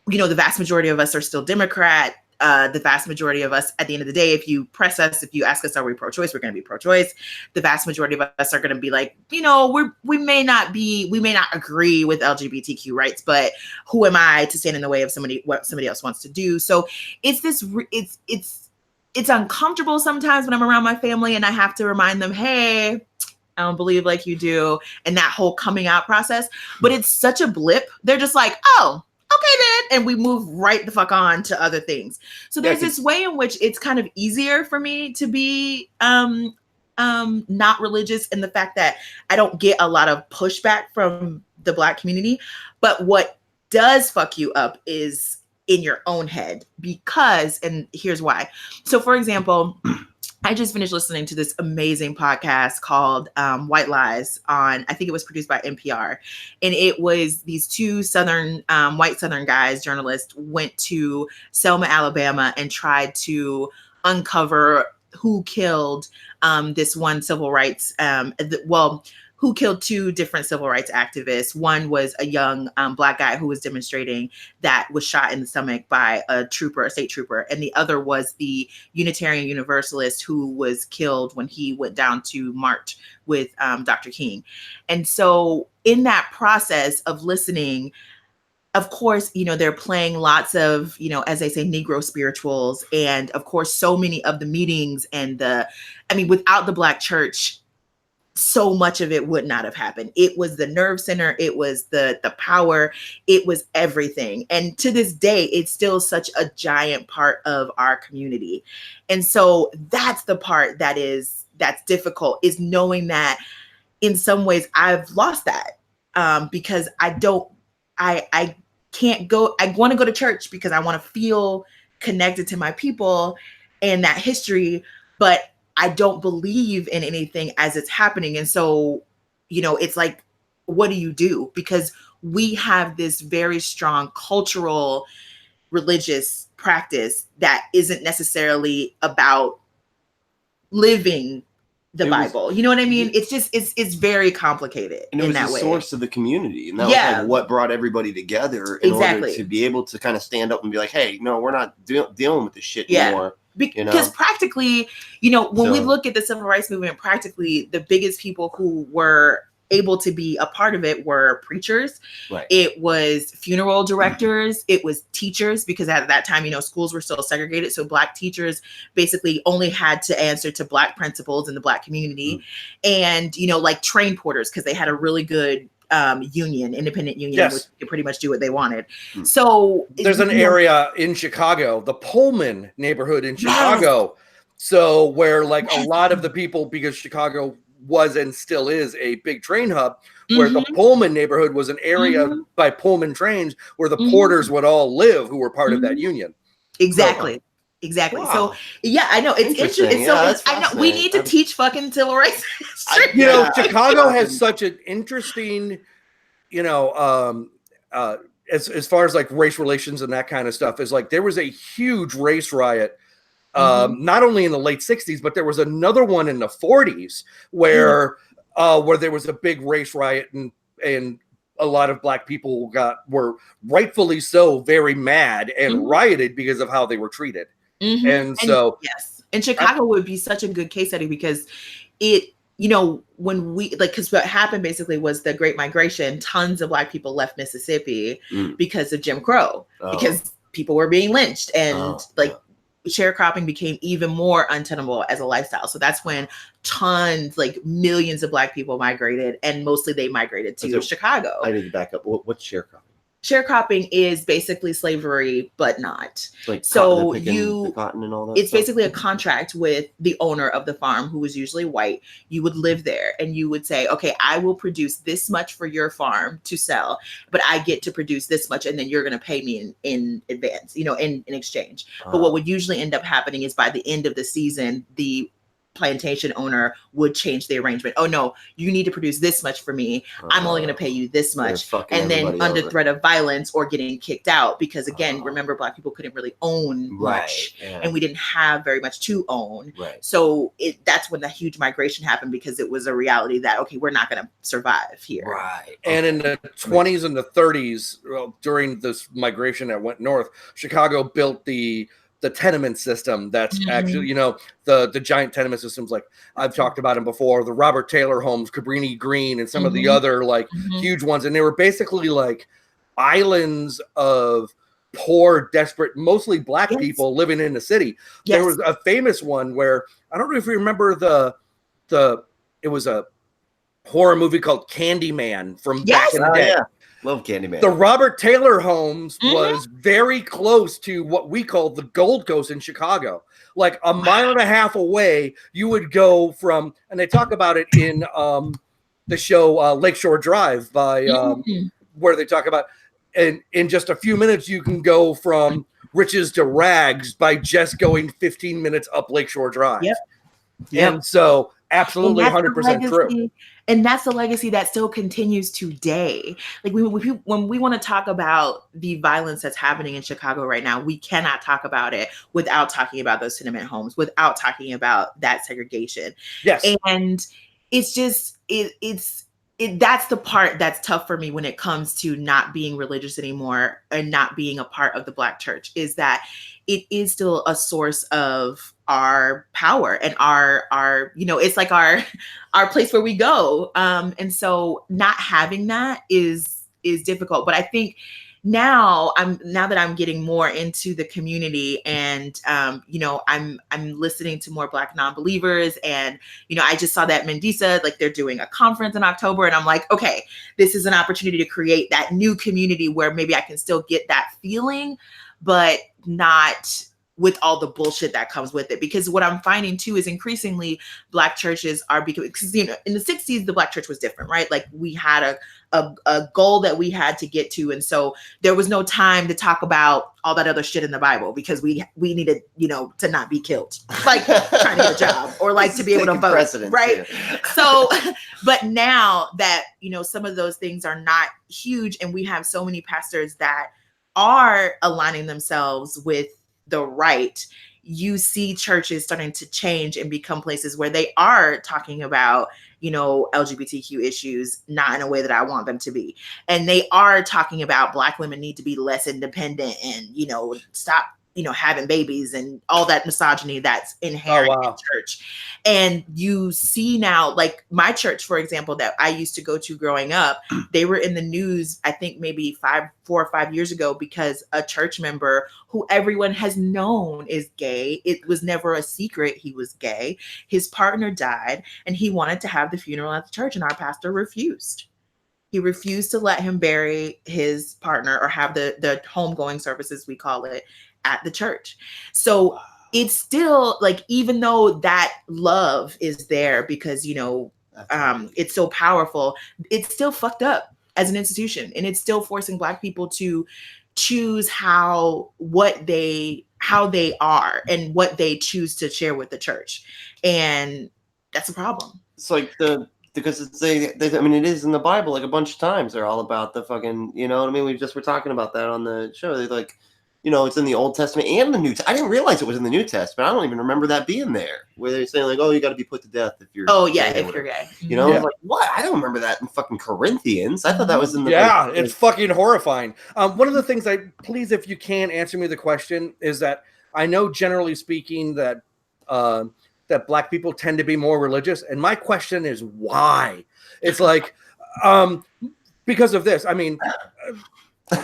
Speaker 3: you know, the vast majority of us are still Democrat. The vast majority of us, at the end of the day, if you press us, if you ask us, are we pro-choice? We're going to be pro-choice. The vast majority of us are going to be like, you know, we may not agree with LGBTQ rights, but who am I to stand in the way of what somebody else wants to do? So it's uncomfortable sometimes when I'm around my family and I have to remind them, hey, I don't believe like you do, and that whole coming out process. But it's such a blip. They're just like, oh, okay then, and we move right the fuck on to other things. So there's this way in which it's kind of easier for me to be not religious, in the fact that I don't get a lot of pushback from the Black community. But what does fuck you up is in your own head, because, and here's why. So, for example, I just finished listening to this amazing podcast called White Lies on, I think it was produced by NPR. And it was these two white Southern guys, journalists, went to Selma, Alabama, and tried to uncover who killed this one civil rights, who killed two different civil rights activists. One was a young Black guy who was demonstrating that was shot in the stomach by a state trooper. And the other was the Unitarian Universalist who was killed when he went down to march with Dr. King. And so in that process of listening, of course, you know, they're playing lots of, you know, as they say, Negro spirituals. And of course, so many of the meetings without the Black church, so much of it would not have happened. It was the nerve center. It was the power. It was everything. And to this day, it's still such a giant part of our community. And so that's the part that's difficult, is knowing that in some ways I've lost that because I can't go. I want to go to church because I want to feel connected to my people and that history, but I don't believe in anything as it's happening. And so, you know, it's like, what do you do? Because we have this very strong cultural, religious practice that isn't necessarily about living the Bible. You know what I mean? It's just, it's very complicated.
Speaker 4: And it was the source of the community. And that was like what brought everybody together in order to be able to kind of stand up and be like, hey, no, we're not dealing with this shit anymore.
Speaker 3: Because practically, you know, when we look at the civil rights movement, practically the biggest people who were able to be a part of it were preachers. Right. It was funeral directors. It was teachers, because at that time, you know, schools were still segregated. So Black teachers basically only had to answer to Black principals in the Black community. And, you know, like train porters, because they had a really good independent union, which could pretty much do what they wanted. So
Speaker 1: there's an area in Chicago, the Pullman neighborhood in Chicago. So where like a lot of the people, because Chicago was and still is a big train hub, where the Pullman neighborhood was an area by Pullman trains where the porters would all live who were part of that union.
Speaker 3: Exactly. Exactly.
Speaker 4: Wow.
Speaker 3: So yeah, I know it's interesting. I know we need to teach fucking civil rights history.
Speaker 1: You know, Chicago has such an interesting, you know, as far as like race relations and that kind of stuff, is like there was a huge race riot, not only in the late 60s, but there was another one in the 40s where there was a big race riot, and a lot of black people were rightfully so very mad and rioted because of how they were treated. And so
Speaker 3: yes, and Chicago would be such a good case study because it, you know, when we because what happened basically was the Great Migration. Tons of black people left Mississippi because of Jim Crow, because people were being lynched, and sharecropping became even more untenable as a lifestyle. So that's when tons, like millions of black people migrated, and mostly they migrated to Chicago.
Speaker 4: I need to back up. What's sharecropping?
Speaker 3: Sharecropping is basically slavery, but not.
Speaker 4: Like
Speaker 3: so
Speaker 4: the cotton and all that.
Speaker 3: It's basically a contract with the owner of the farm, who was usually white. You would live there, and you would say, okay, I will produce this much for your farm to sell, but I get to produce this much, and then you're going to pay me in advance, you know, in exchange. But what would usually end up happening is by the end of the season, the plantation owner would change the arrangement. Oh no, you need to produce this much for me. I'm only going to pay you this much. And then under threat of violence or getting kicked out, because again, remember, black people couldn't really own much, and we didn't have very much to own. So that's when the huge migration happened, because it was a reality that, okay, we're not going to survive here.
Speaker 1: And in the 20s and the 30s, during this migration that went north, Chicago built the tenement system that's actually, you know, the giant tenement systems, like I've talked about them before, the Robert Taylor homes, Cabrini Green, and some of the other like huge ones. And they were basically like islands of poor, desperate, mostly black people living in the city. There was a famous one where, I don't know if you remember it was a horror movie called Candyman from back in the day.
Speaker 4: Love Candyman.
Speaker 1: The Robert Taylor homes was very close to what we call the Gold Coast in Chicago. Like a mile and a half away, you would go from, and they talk about it in the show Lakeshore Drive by where they talk about, and in just a few minutes you can go from riches to rags by just going 15 minutes up Lakeshore Drive. And so absolutely 100% true.
Speaker 3: And that's the legacy that still continues today. Like when we want to talk about the violence that's happening in Chicago right now, we cannot talk about it without talking about those tenement homes, without talking about that segregation. And it's just, that's the part that's tough for me when it comes to not being religious anymore and not being a part of the Black church, is that it is still a source of our power and our, you know, it's like our place where we go. And so not having that is difficult. But I think now that I'm getting more into the community, and you know, I'm listening to more Black non-believers, and you know, I just saw that Mendisa, like they're doing a conference in October, and I'm like, okay, this is an opportunity to create that new community where maybe I can still get that feeling, but not with all the bullshit that comes with it. Because what I'm finding too is increasingly Black churches are becoming, because you know, in the 60s the Black church was different, right? Like we had a goal that we had to get to, and so there was no time to talk about all that other shit in the Bible, because we needed, you know, to not be killed, like trying to get a job, or like to be able to vote, right? So but now that, you know, some of those things are not huge, and we have so many pastors that are aligning themselves with the right, you see churches starting to change and become places where they are talking about, you know, LGBTQ issues, not in a way that I want them to be. And they are talking about Black women need to be less independent and, you know, stop, you know, having babies and all that misogyny that's inherent in church. And you see now, like my church, for example, that I used to go to growing up, they were in the news, I think maybe 4 or 5 years ago, because a church member who everyone has known is gay, it was never a secret he was gay, his partner died, and he wanted to have the funeral at the church, and our pastor refused. He refused to let him bury his partner or have the homegoing services, we call it, at the church. So it's still like, even though that love is there, because, you know, it's so powerful. It's still fucked up as an institution, and it's still forcing Black people to choose how they are and what they choose to share with the church, and that's a problem.
Speaker 4: It's like because it's I mean, it is in the Bible like a bunch of times. They're all about the fucking, you know what I mean? We just were talking about that on the show. They're like, you know, it's in the Old Testament and the New Testament. I didn't realize it was in the New Testament. I don't even remember that being there, where they're saying like, oh, you got to be put to death if you're
Speaker 3: if you're gay.
Speaker 4: You know, I was like, what? I don't remember that in fucking Corinthians. I thought that was in the
Speaker 1: it's fucking horrifying. One of the things please, if you can answer me the question, is that I know generally speaking that that Black people tend to be more religious, and my question is why? It's like because of this. I mean,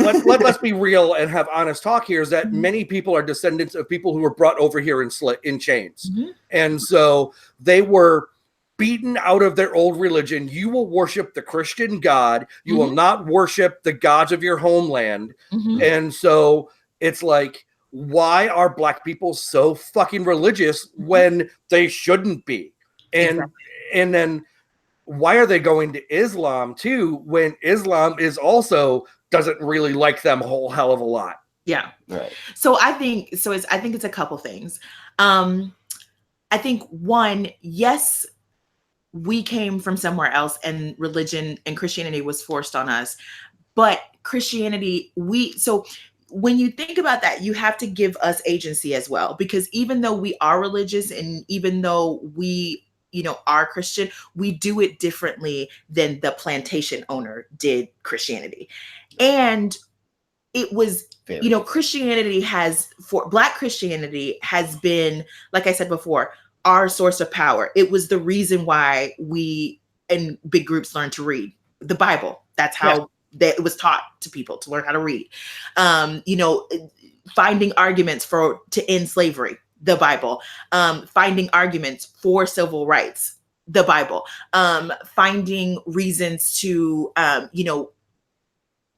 Speaker 1: let's be real and have honest talk here, is that many people are descendants of people who were brought over here in chains. And so they were beaten out of their old religion. You will worship the Christian God. You will not worship the gods of your homeland. And so it's like, why are Black people so fucking religious when they shouldn't be? And and then why are they going to Islam too when Islam is also doesn't really like them a whole hell of a lot?
Speaker 3: Yeah.
Speaker 4: Right.
Speaker 3: So I think it's a couple things. I think one, yes, we came from somewhere else and religion and Christianity was forced on us, but Christianity, so when you think about that, you have to give us agency as well, because even though we are religious and even though we, you know, are Christian, we do it differently than the plantation owner did Christianity. And it was, you know, Black Christianity has been, like I said before, our source of power. It was the reason why we and big groups learned to read the Bible. That's how that it was taught to people to learn how to read. You know, finding arguments to end slavery, the Bible. Finding arguments for civil rights, the Bible. Finding reasons to, you know,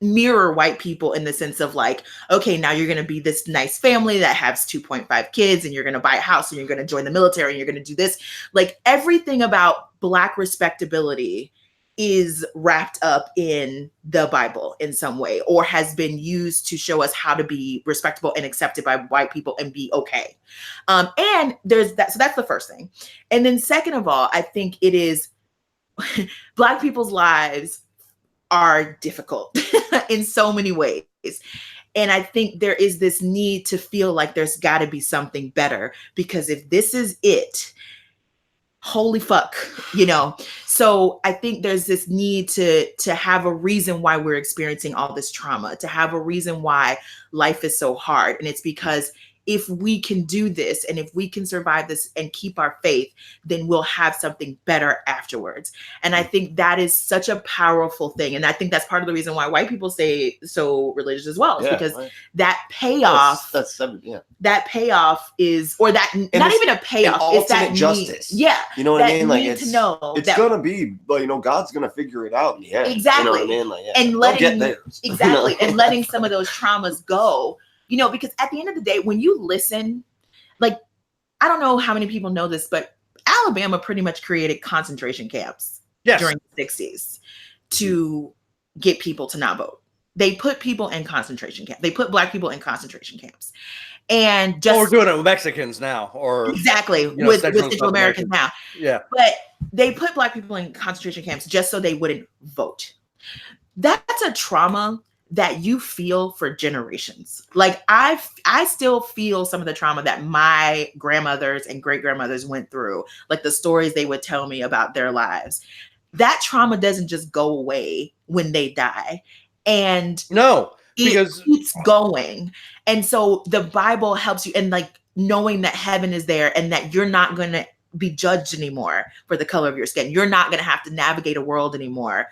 Speaker 3: mirror white people in the sense of like, okay, now you're going to be this nice family that has 2.5 kids and you're going to buy a house and you're going to join the military and you're going to do this. Like everything about Black respectability is wrapped up in the Bible in some way, or has been used to show us how to be respectable and accepted by white people and be okay. And there's that. So that's the first thing. And then second of all, I think it is Black people's lives are difficult in so many ways. And I think there is this need to feel like there's got to be something better, because if this is it, holy fuck, you know? So I think there's this need to have a reason why we're experiencing all this trauma, to have a reason why life is so hard. And it's because if we can do this and if we can survive this and keep our faith, then we'll have something better afterwards. And I think that is such a powerful thing. And I think that's part of the reason why white people stay so religious as well, is because that payoff, that payoff is, or that, not even a payoff, it's that
Speaker 4: justice.
Speaker 3: You know
Speaker 4: what I mean? Like
Speaker 3: to know
Speaker 4: it's going to be, you know, God's going to figure it out in the end.
Speaker 3: Exactly.
Speaker 4: You know what I mean? Like,
Speaker 3: and letting some of those traumas go. You know, because at the end of the day, when you listen, like, I don't know how many people know this, but Alabama pretty much created concentration camps during the 60s to get people to not vote. They put people in concentration camps. They put Black people in concentration camps. And just,
Speaker 1: we're doing it with Mexicans now, or
Speaker 3: exactly, with Central Americans now.
Speaker 1: Yeah.
Speaker 3: But they put Black people in concentration camps just so they wouldn't vote. That's a trauma that you feel for generations. Like I still feel some of the trauma that my grandmothers and great grandmothers went through, like the stories they would tell me about their lives. That trauma doesn't just go away when they die. And
Speaker 1: because
Speaker 3: it keeps going. And so the Bible helps you, and like knowing that heaven is there and that you're not going to be judged anymore for the color of your skin. You're not going to have to navigate a world anymore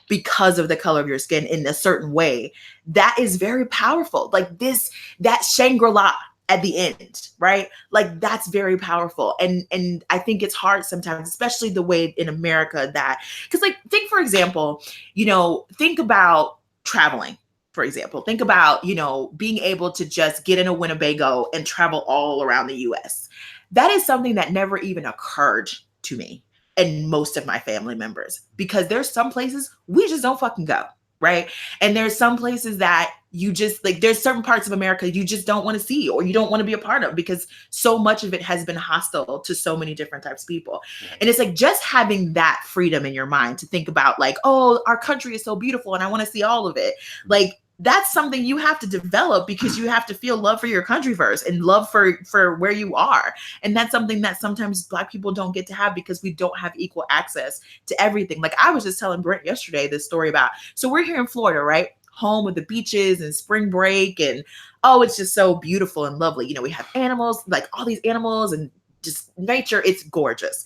Speaker 3: because of the color of your skin in a certain way. That is very powerful. Like that Shangri-La at the end, right? Like that's very powerful. And I think it's hard sometimes, especially the way in America that, because like, think for example, you know, think about traveling, for example, think about, you know, being able to just get in a Winnebago and travel all around the US. That is something that never even occurred to me. and most of my family members, because there's some places we just don't fucking go, right? And there's some places that you just like, there's certain parts of America you just don't want to see or you don't want to be a part of because so much of it has been hostile to so many different types of people. And it's like just having that freedom in your mind to think about like, oh, our country is so beautiful and I want to see all of it. Like, that's something you have to develop because you have to feel love for your country first and love for where you are. And that's something that sometimes Black people don't get to have because we don't have equal access to everything. Like I was just telling Brent yesterday this story about, so we're here in Florida, right? Home with the beaches and spring break. And oh, it's just so beautiful and lovely. You know, we have animals, like all these animals and just nature. It's gorgeous.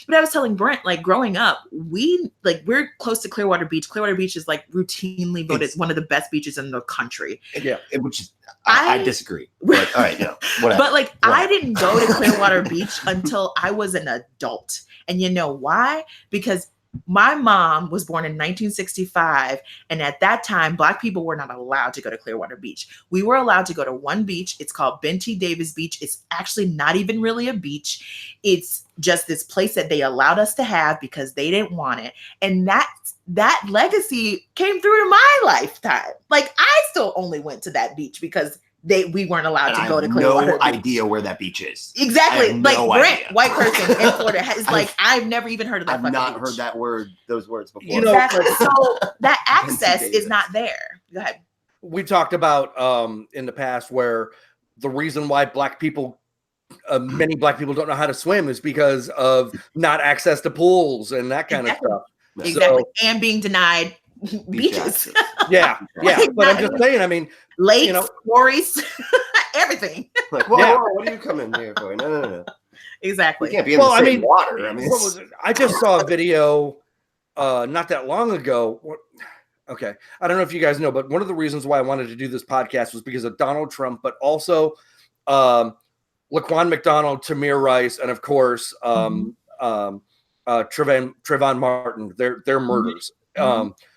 Speaker 3: But I was telling Brent, like growing up, we're close to Clearwater Beach. Clearwater Beach is like routinely voted one of the best beaches in the country.
Speaker 4: Yeah, which is, I disagree. But, all right, whatever.
Speaker 3: But like, I didn't go to Clearwater Beach until I was an adult. And you know why? Because my mom was born in 1965. And at that time, Black people were not allowed to go to Clearwater Beach. We were allowed to go to one beach. It's called Ben T. Davis Beach. It's actually not even really a beach. It's just this place that they allowed us to have because they didn't want it. And that legacy came through to my lifetime. Like I still only went to that beach because we weren't allowed to go to Clearwater.
Speaker 4: No idea where that beach is.
Speaker 3: Exactly. Like Brent, white person in Florida, is like I've never even heard of that.
Speaker 4: I've not heard those words before.
Speaker 1: You know,
Speaker 3: exactly. So that access is not there. Go ahead.
Speaker 1: We talked about in the past where the reason why Black people, many Black people don't know how to swim is because of not access to pools and that kind of stuff.
Speaker 3: Exactly.
Speaker 1: So,
Speaker 3: and being denied beaches.
Speaker 1: Yeah. But I'm just saying, I mean,
Speaker 3: lakes, quarries, everything.
Speaker 4: Like, whoa, what are you coming here for? No.
Speaker 3: Exactly.
Speaker 4: You can't be in the same water. I mean,
Speaker 1: what was it? I just saw a video not that long ago. Okay. I don't know if you guys know, but one of the reasons why I wanted to do this podcast was because of Donald Trump, but also Laquan McDonald, Tamir Rice, and of course Trayvon Martin, their murders.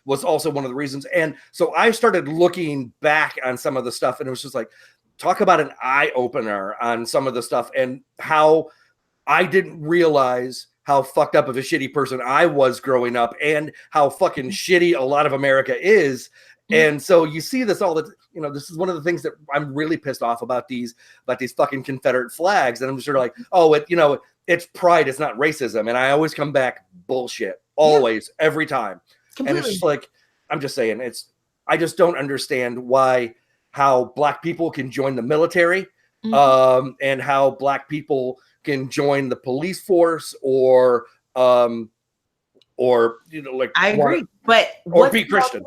Speaker 1: Was also one of the reasons. And so I started looking back on some of the stuff, and it was just like, talk about an eye opener on some of the stuff and how I didn't realize how fucked up of a shitty person I was growing up and how fucking shitty a lot of America is. And so you see this all the, this is one of the things that I'm really pissed off about these fucking Confederate flags. And I'm sort of like, oh, it's pride. It's not racism. And I always come back bullshit always, every time. Completely. And it's just like, I'm just saying, I just don't understand how Black people can join the military, and how Black people can join the police force or like
Speaker 3: I agree, but
Speaker 1: or be Christian.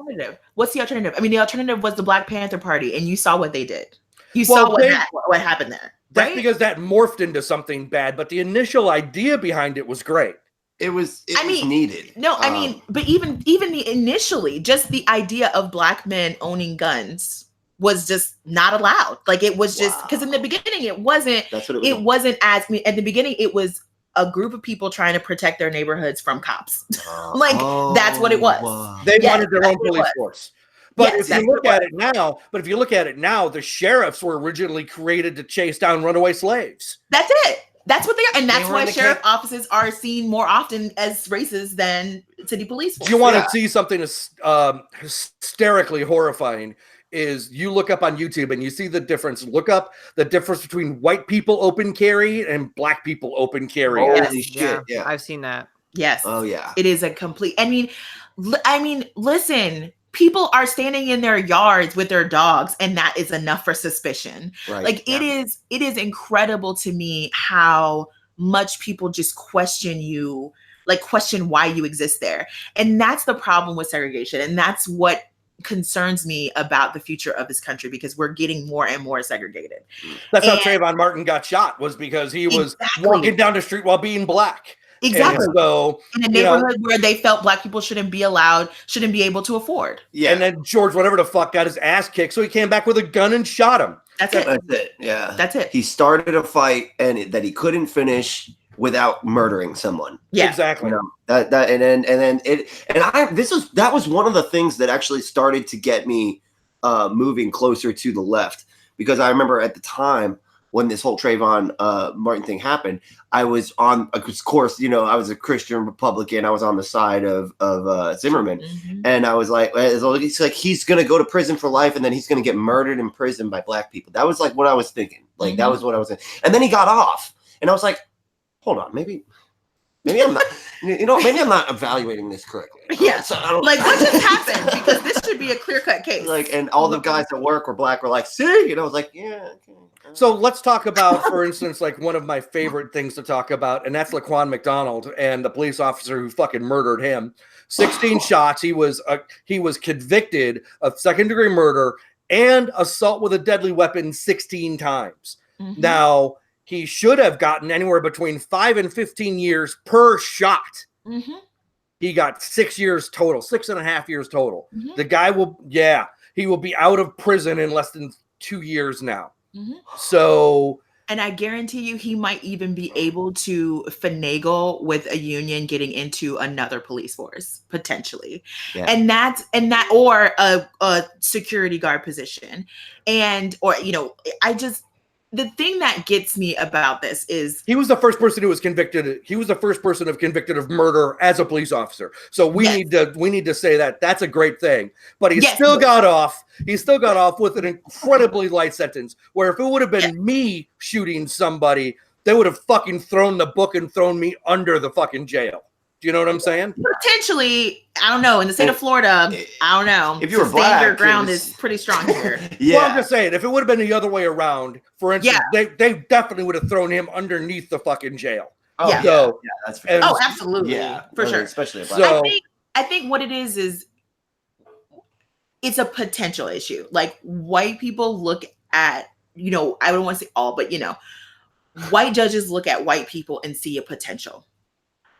Speaker 3: What's the alternative? I mean, the alternative was the Black Panther Party, and you saw what they did. You saw what happened there.
Speaker 1: That's right? Because that morphed into something bad, but the initial idea behind it was great.
Speaker 4: It was needed.
Speaker 3: No, I mean, but even initially, just the idea of Black men owning guns was just not allowed. Like it was just because in the beginning it wasn't. That's what it was. It wasn't as at the beginning. It was a group of people trying to protect their neighborhoods from cops. That's what it was.
Speaker 4: Wow.
Speaker 1: They wanted their own police force. But if you look at it now, the sheriffs were originally created to chase down runaway slaves.
Speaker 3: That's it. That's what they are. And that's why sheriff offices are seen more often as races than city police force.
Speaker 1: Do you want to see something hysterically horrifying? Is you look up on YouTube and you see the difference. Look up the difference between white people open carry and Black people open carry.
Speaker 2: Holy shit. Yeah, I've seen that.
Speaker 3: Yes.
Speaker 4: Oh, yeah.
Speaker 3: It is a complete. I mean, listen. People are standing in their yards with their dogs, and that is enough for suspicion. Right. Like it is incredible to me how much people just question you, like question why you exist there. And that's the problem with segregation. And that's what concerns me about the future of this country, because we're getting more and more segregated.
Speaker 1: That's how Trayvon Martin got shot, was because he was walking down the street while being Black.
Speaker 3: Exactly.
Speaker 1: And so
Speaker 3: in a neighborhood where they felt Black people shouldn't be able to afford.
Speaker 1: Yeah. And then George, whatever the fuck, got his ass kicked. So he came back with a gun and shot him.
Speaker 3: That's it.
Speaker 4: Yeah.
Speaker 3: That's it.
Speaker 4: He started a fight that he couldn't finish without murdering someone.
Speaker 1: Yeah, exactly.
Speaker 4: That was one of the things that actually started to get me moving closer to the left, because I remember at the time when this whole Trayvon Martin thing happened, I was on, of course, I was a Christian Republican. I was on the side of Zimmerman.
Speaker 3: Mhm.
Speaker 4: And I was like, it's like he's going to go to prison for life and then he's going to get murdered in prison by black people. That was like what I was thinking. Like, that was what I was thinking. And then he got off. And I was like, hold on, maybe I'm not, maybe I'm not evaluating this correctly.
Speaker 3: Yeah.
Speaker 4: So I don't,
Speaker 3: Like, what just happened? Because this should be a clear-cut case.
Speaker 4: like, and all the guys at work were black were like, see? And I was like, yeah, okay.
Speaker 1: So let's talk about, for instance, like one of my favorite things to talk about, and that's Laquan McDonald and the police officer who fucking murdered him. 16 shots. He was convicted of second-degree murder and assault with a deadly weapon 16 times.
Speaker 3: Mhm.
Speaker 1: Now, he should have gotten anywhere between 5 and 15 years per shot.
Speaker 3: Mhm.
Speaker 1: He got 6 years total, 6.5 years total.
Speaker 3: Mhm.
Speaker 1: The guy he will be out of prison in less than 2 years now.
Speaker 3: Mhm.
Speaker 1: So,
Speaker 3: And I guarantee you, he might even be able to finagle with a union getting into another police force potentially,
Speaker 4: Yeah.
Speaker 3: and that or a security guard position, or the thing that gets me about this is
Speaker 1: he was the first person who was convicted. He was the first person convicted of murder as a police officer. So we need to say that that's a great thing. But he still got off. He still got off with an incredibly light sentence. Where if it would have been me shooting somebody, they would have fucking thrown the book and thrown me under the fucking jail. Do you know what I'm saying?
Speaker 3: potentially, I don't know, in the state of Florida, I don't know.
Speaker 4: If you were
Speaker 3: to stand your
Speaker 4: black,
Speaker 3: ground
Speaker 4: it
Speaker 3: is pretty strong here.
Speaker 1: Well, I'm just saying, if it would have been the other way around, for instance, they definitely would have thrown him underneath the fucking jail.
Speaker 4: Oh,
Speaker 3: Yeah.
Speaker 1: So,
Speaker 4: yeah, that's for sure.
Speaker 3: Oh, absolutely.
Speaker 4: Yeah,
Speaker 3: For sure.
Speaker 4: especially a black.
Speaker 1: So,
Speaker 3: I think what it is it's a potential issue. Like, white people look at, I don't want to say all, but white judges look at white people and see a potential.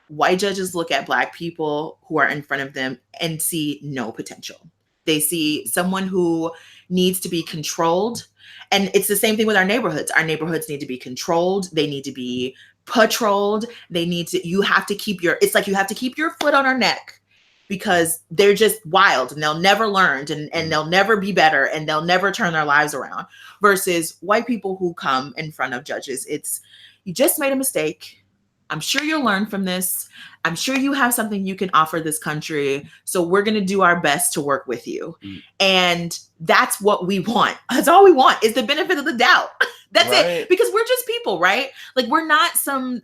Speaker 3: White judges look at black people who are in front of them and see no potential. They see someone who needs to be controlled. And it's the same thing with our neighborhoods. Our neighborhoods need to be controlled. They need to be patrolled. You have to keep your foot on our neck, because they're just wild and they'll never learn and they'll never be better and they'll never turn their lives around. Versus white people who come in front of judges, it's, you just made a mistake. I'm sure you'll learn from this. I'm sure you have something you can offer this country. So we're going to do our best to work with you. And that's what we want. That's all we want, is the benefit of the doubt. That's it. Because we're just people, right? Like, we're not some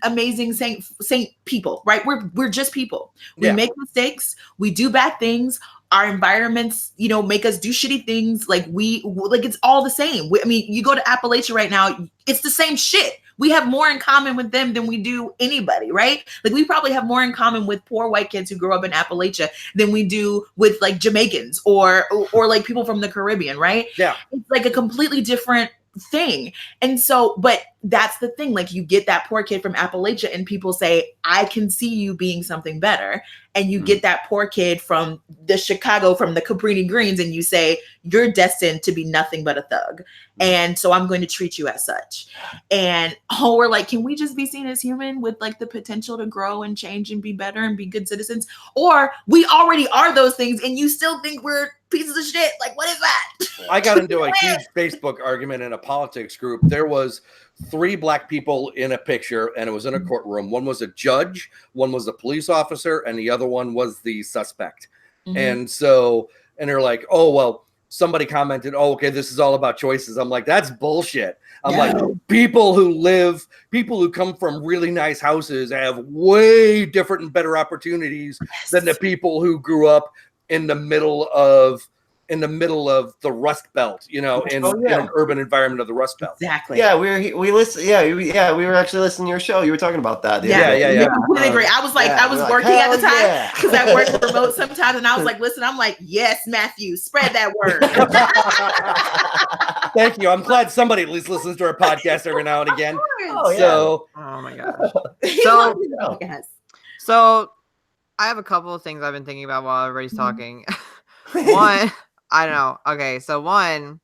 Speaker 3: amazing saint people, right? We're just people. We make mistakes. We do bad things. Our environments, make us do shitty things. Like, it's all the same. You go to Appalachia right now, it's the same shit. We have more in common with them than we do anybody, right? Like, we probably have more in common with poor white kids who grew up in Appalachia than we do with like Jamaicans or like people from the Caribbean, right?
Speaker 1: Yeah.
Speaker 3: It's like a completely different thing. And so, but that's the thing. Like, you get that poor kid from Appalachia and people say, I can see you being something better. And you get that poor kid from the Chicago, from the Cabrini Greens, and you say, you're destined to be nothing but a thug. And so I'm going to treat you as such. And we're like, can we just be seen as human with like the potential to grow and change and be better and be good citizens? Or we already are those things and you still think we're pieces of shit? Like, what is that?
Speaker 1: I got into a huge Facebook argument in a politics group. There was 3 black people in a picture, and it was in a courtroom. One was a judge, one was a police officer, and the other one was the suspect. And they're like, oh, well, somebody commented, oh, okay, this is all about choices. I'm like, that's bullshit. I'm like, people who come from really nice houses have way different and better opportunities than the people who grew up in the middle of the Rust Belt, in an urban environment of the Rust Belt.
Speaker 3: Exactly.
Speaker 4: Yeah, we listened. Yeah, we were actually listening to your show. You were talking about that.
Speaker 3: Yeah. Completely agree. I was like, I was working at the time because I work remote sometimes, and I was like, listen, I'm like, yes, Matthew, spread that word.
Speaker 1: Thank you. I'm glad somebody at least listens to our podcast every now and again.
Speaker 2: Oh my gosh. So I have a couple of things I've been thinking about while everybody's talking. One, I don't know. Okay, so one,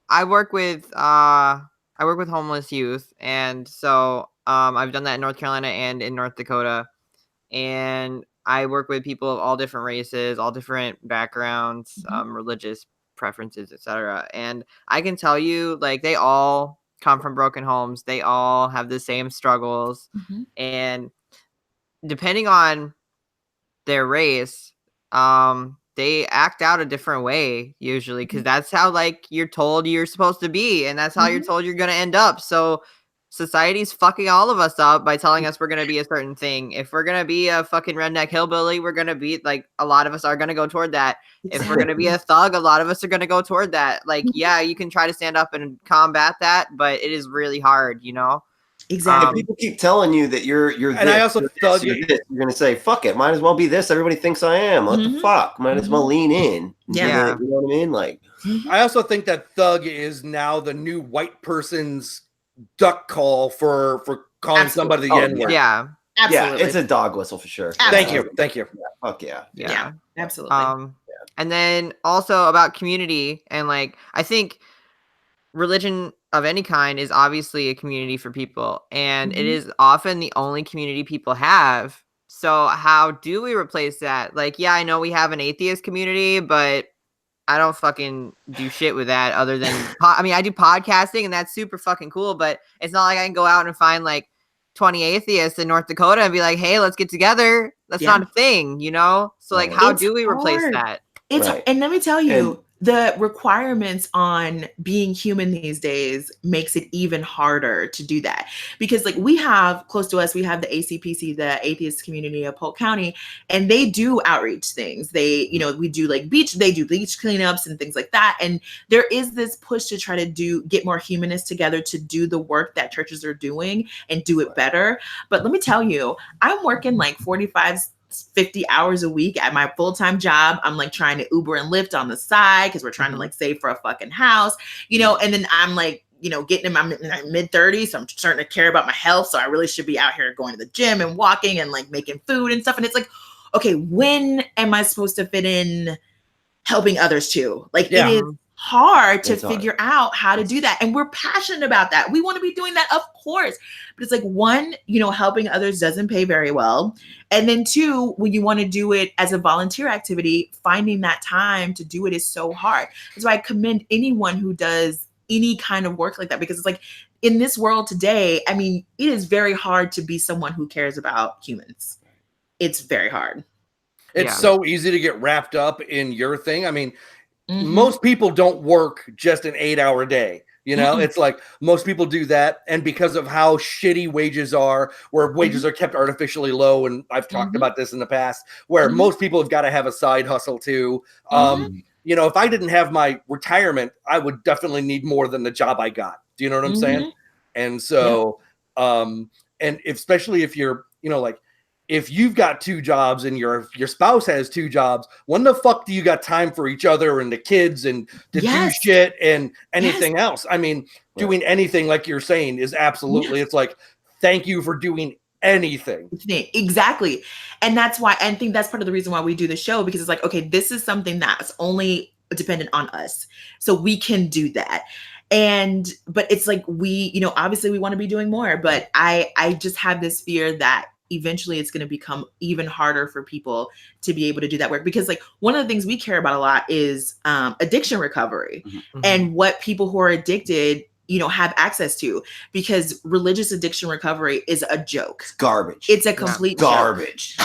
Speaker 2: I work with homeless youth, and so I've done that in North Carolina and in North Dakota, and I work with people of all different races, all different backgrounds, religious preferences, etc. And I can tell you, like, they all come from broken homes. They all have the same struggles.
Speaker 3: Mm-hmm.
Speaker 2: And depending on their race, they act out a different way usually, because that's how like you're told you're supposed to be, and that's how you're told you're gonna end up. So society's fucking all of us up by telling us we're gonna be a certain thing. If we're gonna be a fucking redneck hillbilly, we're gonna be like, a lot of us are gonna go toward that. If we're gonna be a thug, a lot of us are gonna go toward that. Like, yeah, you can try to stand up and combat that, but it is really hard, you know.
Speaker 3: Exactly.
Speaker 4: If people keep telling you that you're
Speaker 1: And
Speaker 4: this,
Speaker 1: I also thug
Speaker 4: you're gonna say, fuck it, might as well be this. Everybody thinks I am. What the fuck? Might as well lean in.
Speaker 2: Yeah.
Speaker 4: You know what I mean? Like,
Speaker 1: I also think that thug is now the new white person's duck call for calling somebody the N-word.
Speaker 2: Yeah.
Speaker 3: Absolutely.
Speaker 4: Yeah, it's a dog whistle for sure.
Speaker 1: Thank you.
Speaker 4: Yeah, fuck yeah.
Speaker 3: Yeah, absolutely.
Speaker 2: And then also about community, and like, I think religion of any kind is obviously a community for people, and it is often the only community people have. So how do we replace that? Like, yeah, I know we have an atheist community, but I don't fucking do shit with that other than I mean, I do podcasting, and that's super fucking cool, but it's not like I can go out and find like 20 atheists in North Dakota and be like, hey, let's get together. That's not a thing, you know? So like, how do we replace that?
Speaker 3: It's and let me tell you, the requirements on being human these days makes it even harder to do that, because like, we have close to us, we have the ACPC, the Atheist Community of Polk County, and they do outreach things. They, you know, we do like they do beach cleanups and things like that. And there is this push to try to get more humanists together to do the work that churches are doing and do it better. But let me tell you, I'm working like 50 hours a week at my full-time job. I'm like trying to Uber and Lyft on the side because we're trying to like save for a fucking house, you know, and then I'm like, you know, getting in my mid-30s, so I'm starting to care about my health. So I really should be out here going to the gym and walking and like making food and stuff. And it's like, okay, when am I supposed to fit in helping others too? Like, it is hard to figure out how to do that. And we're passionate about that. We want to be doing that, of course. But it's like, one, you know, helping others doesn't pay very well. And then two, when you want to do it as a volunteer activity, finding that time to do it is so hard. That's why I commend anyone who does any kind of work like that, because it's like, in this world today, I mean, it is very hard to be someone who cares about humans. It's very hard.
Speaker 1: It's so easy to get wrapped up in your thing. I mean, most people don't work just an 8-hour day. You know, it's like most people do that. And because of how shitty wages are, where wages are kept artificially low. And I've talked about this in the past, where most people have got to have a side hustle too. You know, if I didn't have my retirement, I would definitely need more than the job I got. Do you know what I'm saying? And so, and especially if you're, you know, like, if you've got 2 jobs and your spouse has 2 jobs, when the fuck do you got time for each other and the kids and to do shit and anything else? I mean, doing anything, like you're saying, is absolutely, it's like, thank you for doing anything.
Speaker 3: Exactly. And that's why, I think that's part of the reason why we do the show, because it's like, okay, this is something that's only dependent on us. So we can do that. But it's like, we, you know, obviously we want to be doing more, but I just have this fear that eventually it's going to become even harder for people to be able to do that work, because like, one of the things we care about a lot is addiction recovery and what people who are addicted, you know, have access to, because religious addiction recovery is a joke.
Speaker 4: It's garbage.
Speaker 3: It's a complete
Speaker 4: garbage.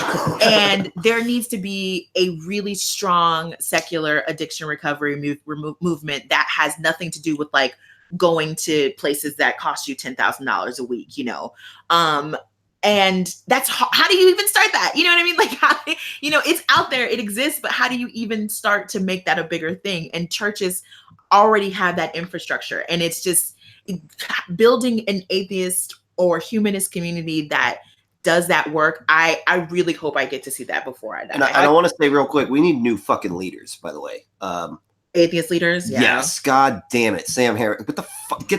Speaker 3: And there needs to be a really strong secular addiction recovery movement that has nothing to do with like going to places that cost you $10,000 a week, you know. And that's how do you even start that? You know what I mean? Like, how, you know, it's out there, it exists, but how do you even start to make that a bigger thing? And churches already have that infrastructure, and it's just building an atheist or humanist community that does that work. I really hope I get to see that before I die.
Speaker 4: And I want to say real quick, we need new fucking leaders, by the way.
Speaker 3: Atheist leaders,
Speaker 4: yes, god damn it, Sam Harris. What the fuck?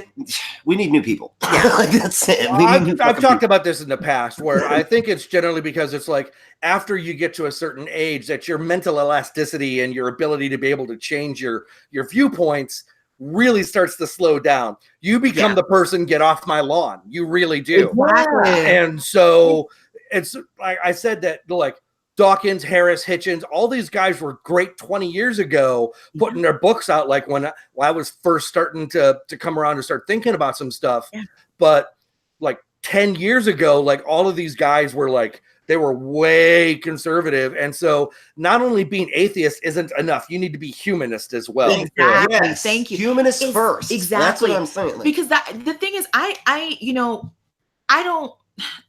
Speaker 4: We need new people. Like, that's it.
Speaker 1: I've talked about this in the past, where I think it's generally because it's like, after you get to a certain age, that your mental elasticity and your ability to be able to change your viewpoints really starts to slow down. You become the person, get off my lawn. You really do.
Speaker 3: Exactly.
Speaker 1: And so it's like I said, that like, Dawkins, Harris, Hitchens, all these guys were great 20 years ago, putting their books out like when I was first starting to come around and start thinking about some stuff.
Speaker 3: Yeah.
Speaker 1: But like 10 years ago, like all of these guys were like, they were way conservative. And so not only being atheist isn't enough, you need to be humanist as well.
Speaker 3: Exactly.
Speaker 4: Yes.
Speaker 3: Thank you.
Speaker 4: Humanist first.
Speaker 3: Exactly.
Speaker 4: That's what I'm saying. Like,
Speaker 3: Because the thing is, I don't.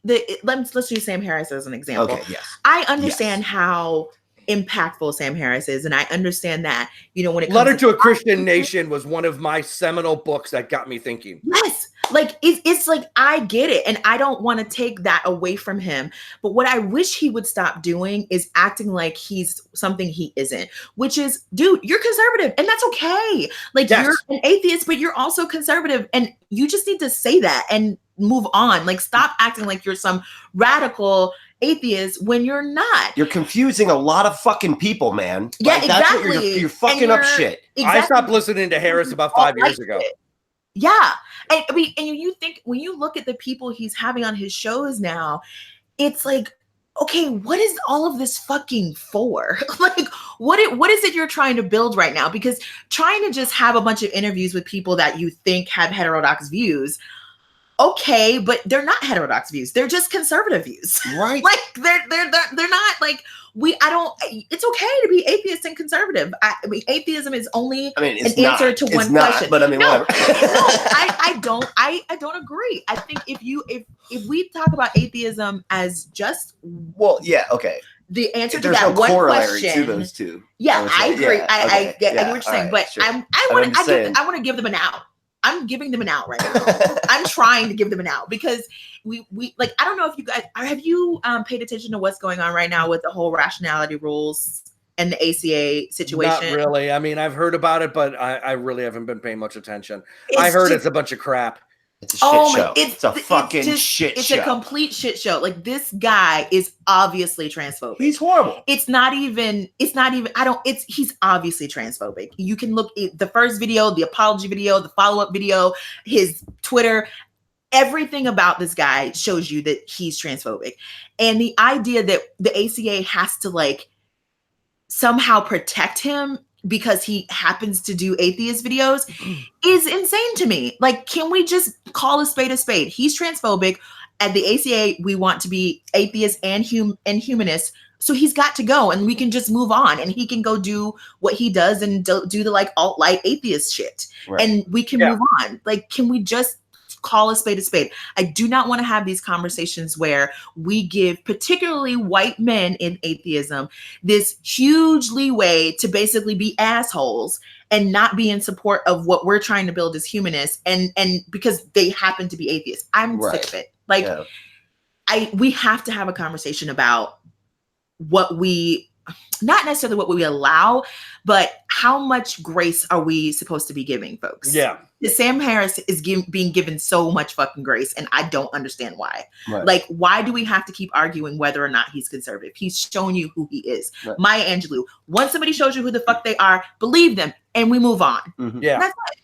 Speaker 3: Let's use Sam Harris as an example.
Speaker 4: okay, yes.
Speaker 3: I understand how impactful Sam Harris is, and I understand that, when it comes
Speaker 1: Letter to a Christian Nation was one of my seminal books that got me thinking.
Speaker 3: Yes, like it's like I get it, and I don't want to take that away from him. But what I wish he would stop doing is acting like he's something he isn't, which is, dude, you're conservative, and that's okay. Like,
Speaker 1: Yes.
Speaker 3: you're an atheist, but you're also conservative, and you just need to say that and move on. Like, stop acting like you're some radical atheist when you're not.
Speaker 4: You're confusing a lot of fucking people, man.
Speaker 3: Yeah,
Speaker 4: Like, that's what
Speaker 3: exactly.
Speaker 4: you're fucking up shit.
Speaker 3: Exactly.
Speaker 1: I stopped listening to Harris about 5 years ago.
Speaker 3: Yeah. And I mean, and you think, when you look at the people he's having on his shows now, it's like, okay, what is all of this fucking for? Like, what is it you're trying to build right now? Because trying to just have a bunch of interviews with people that you think have heterodox views, okay, but they're not heterodox views. They're just conservative views.
Speaker 4: Right.
Speaker 3: Like, they're not like, it's okay to be atheist and conservative. I mean, atheism is only
Speaker 4: it's
Speaker 3: an answer to one question.
Speaker 4: But I mean,
Speaker 3: No,
Speaker 4: whatever.
Speaker 3: I don't agree. I think if we talk about atheism as just
Speaker 4: well, yeah, okay.
Speaker 3: the answer to
Speaker 4: There's
Speaker 3: that
Speaker 4: no
Speaker 3: one
Speaker 4: corollary
Speaker 3: question,
Speaker 4: to those two.
Speaker 3: yeah, I agree.
Speaker 4: Yeah,
Speaker 3: I get what you're
Speaker 4: all
Speaker 3: saying,
Speaker 4: right,
Speaker 3: but
Speaker 4: sure.
Speaker 3: I want to give them an out. I'm giving them an out right now. I'm trying to give them an out because we like, I don't know if you guys have paid attention to what's going on right now with the whole rationality rules and the ACA situation.
Speaker 1: Not really. I mean, I've heard about it, but I really haven't been paying much attention. I heard it's a bunch of crap.
Speaker 4: It's a shit show. It's a fucking
Speaker 3: just,
Speaker 4: shit
Speaker 3: it's
Speaker 4: show.
Speaker 3: It's a complete shit show. Like, this guy is obviously transphobic.
Speaker 4: He's horrible.
Speaker 3: He's obviously transphobic. You can look at the first video, the apology video, the follow-up video, his Twitter, everything about this guy shows you that he's transphobic. And the idea that the ACA has to like somehow protect him because he happens to do atheist videos is insane to me. Like, can we just call a spade a spade? He's transphobic. At the ACA, we want to be atheist and humanist. So he's got to go, and we can just move on, and he can go do what he does and do the like alt-right atheist shit. Right. And we can move on. Like, can we just call a spade a spade? I do not want to have these conversations where we give particularly white men in atheism this huge leeway to basically be assholes and not be in support of what we're trying to build as humanists, and because they happen to be atheists. I'm sick of it. Like, we have to have a conversation about what we, not necessarily what we allow, but how much grace are we supposed to be giving folks?
Speaker 1: Yeah.
Speaker 3: Sam Harris is being given so much fucking grace, and I don't understand why.
Speaker 4: Right.
Speaker 3: Like, why do we have to keep arguing whether or not he's conservative? He's shown you who he is.
Speaker 4: Right.
Speaker 3: Maya Angelou, once somebody shows you who the fuck they are, believe them, and we move on.
Speaker 4: Mm-hmm.
Speaker 1: Yeah.
Speaker 3: That's it.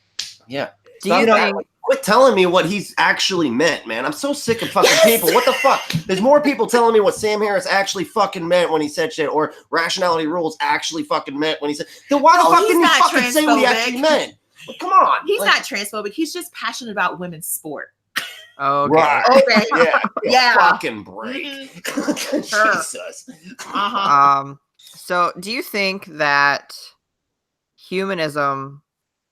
Speaker 4: Yeah.
Speaker 2: Do you think?
Speaker 4: Quit telling me what he's actually meant, man. I'm so sick of fucking people. What the fuck? There's more people telling me what Sam Harris actually fucking meant when he said shit, or rationality rules actually fucking meant when he said. Then why the fuck didn't he fucking say what he actually meant? Well, come on.
Speaker 3: He's not transphobic. He's just passionate about women's sport.
Speaker 2: Okay.
Speaker 4: Right.
Speaker 3: Okay. Yeah.
Speaker 4: Fucking break.
Speaker 3: Mm-hmm.
Speaker 4: Jesus.
Speaker 2: So do you think that humanism,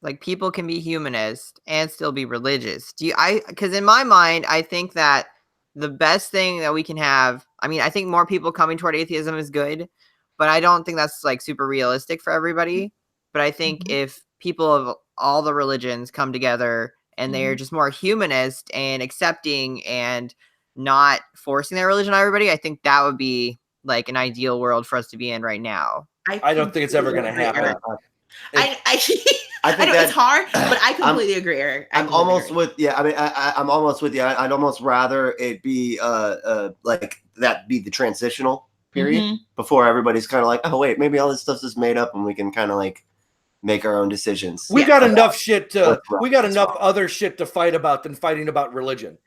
Speaker 2: like, people can be humanist and still be religious? Because in my mind, I think that the best thing that we can have, I mean, I think more people coming toward atheism is good, but I don't think that's like super realistic for everybody. But I think if people of all the religions come together and they're just more humanist and accepting and not forcing their religion on everybody, I think that would be like an ideal world for us to be in right now.
Speaker 1: I don't think it's ever going to happen.
Speaker 3: I know it's hard, but I completely agree, Eric.
Speaker 4: I'm almost with I'm almost with you. I'd almost rather it be like that be the transitional period before everybody's kind of like, oh wait, maybe all this stuff's just made up and we can kind of like make our own decisions.
Speaker 1: We got enough shit we got enough other shit to fight about than fighting about religion.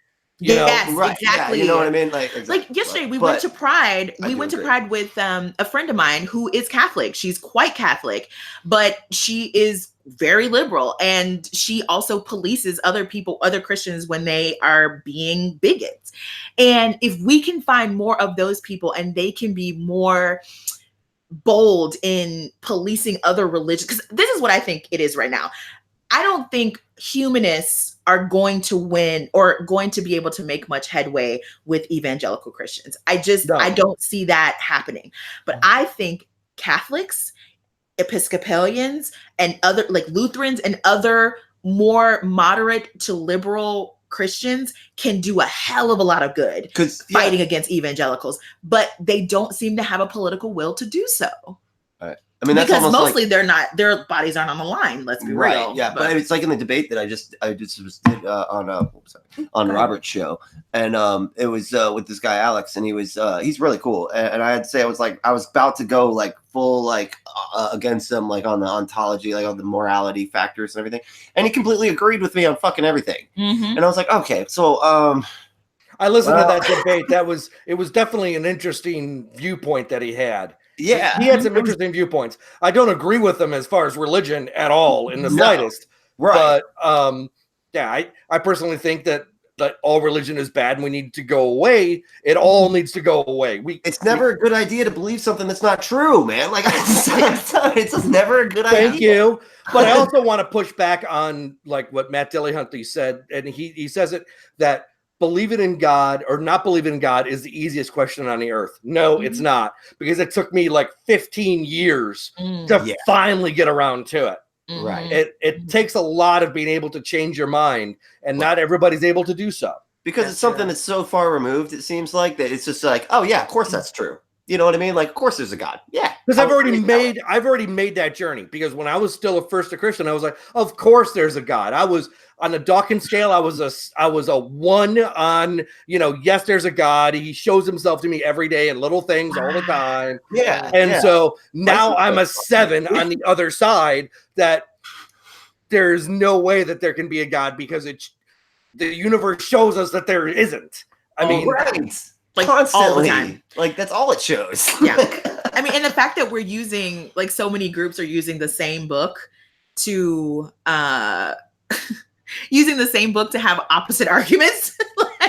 Speaker 1: You know?
Speaker 3: Yes,
Speaker 4: Right.
Speaker 3: exactly.
Speaker 4: Yeah, you know what I mean? Like, exactly.
Speaker 3: Like yesterday, we
Speaker 4: But
Speaker 3: went to Pride.
Speaker 4: I
Speaker 3: We
Speaker 4: do
Speaker 3: went to
Speaker 4: agree.
Speaker 3: Pride with a friend of mine who is Catholic. She's quite Catholic, but she is very liberal, and she also polices other people, other Christians, when they are being bigots. And if we can find more of those people, and they can be more bold in policing other religions, because this is what I think it is right now. I don't think humanists are going to win or going to be able to make much headway with evangelical Christians. I don't see that happening. But I think Catholics, Episcopalians, and other like Lutherans and other more moderate to liberal Christians can do a hell of a lot of good fighting against evangelicals, but they don't seem to have a political will to do so.
Speaker 4: I mean, that's
Speaker 3: because mostly
Speaker 4: like,
Speaker 3: their bodies aren't on the line. Let's be real.
Speaker 4: Yeah, but it's like in the debate that I just did on Robert's show, and it was with this guy Alex, and he's really cool, and I had to say I was about to go like full like against him like on the ontology, like on the morality factors and everything, and he completely agreed with me on fucking everything, and I was like, okay, so
Speaker 1: I listened to that debate. It was definitely an interesting viewpoint that he had.
Speaker 4: Yeah,
Speaker 1: he had some interesting viewpoints. I don't agree with them as far as religion at all in the slightest.
Speaker 4: Right.
Speaker 1: But yeah, I personally think that all religion is bad and we need to go away. It all needs to go away.
Speaker 4: It's never a good idea to believe something that's not true, man. Like it's just never a good idea.
Speaker 1: Thank you. But I also want to push back on like what Matt Dillahunty said, and he says it that believing in God or not believing in God is the easiest question on the earth. No, it's not, because it took me like 15 years to finally get around to it.
Speaker 4: Right.
Speaker 1: It takes a lot of being able to change your mind, and not everybody's able to do so.
Speaker 4: Because it's something that's so far removed, it seems like, that it's just like, oh yeah, of course that's true. You know what I mean? Like, of course there's a God. Yeah.
Speaker 1: Because I've already made that journey. Because when I was still a first Christian, I was like, of course there's a God. I was on the Dawkins scale. I was a 1 on, yes, there's a God. He shows himself to me every day in little things all the time.
Speaker 4: Yeah.
Speaker 1: And so now I'm a 7 on the other side, that there's no way that there can be a God, because the universe shows us that there isn't. I mean,
Speaker 3: like
Speaker 4: constantly.
Speaker 3: All the time.
Speaker 4: Like that's all it shows.
Speaker 3: Yeah. I mean, and the fact that we're using, like, so many groups are using the same book to have opposite arguments.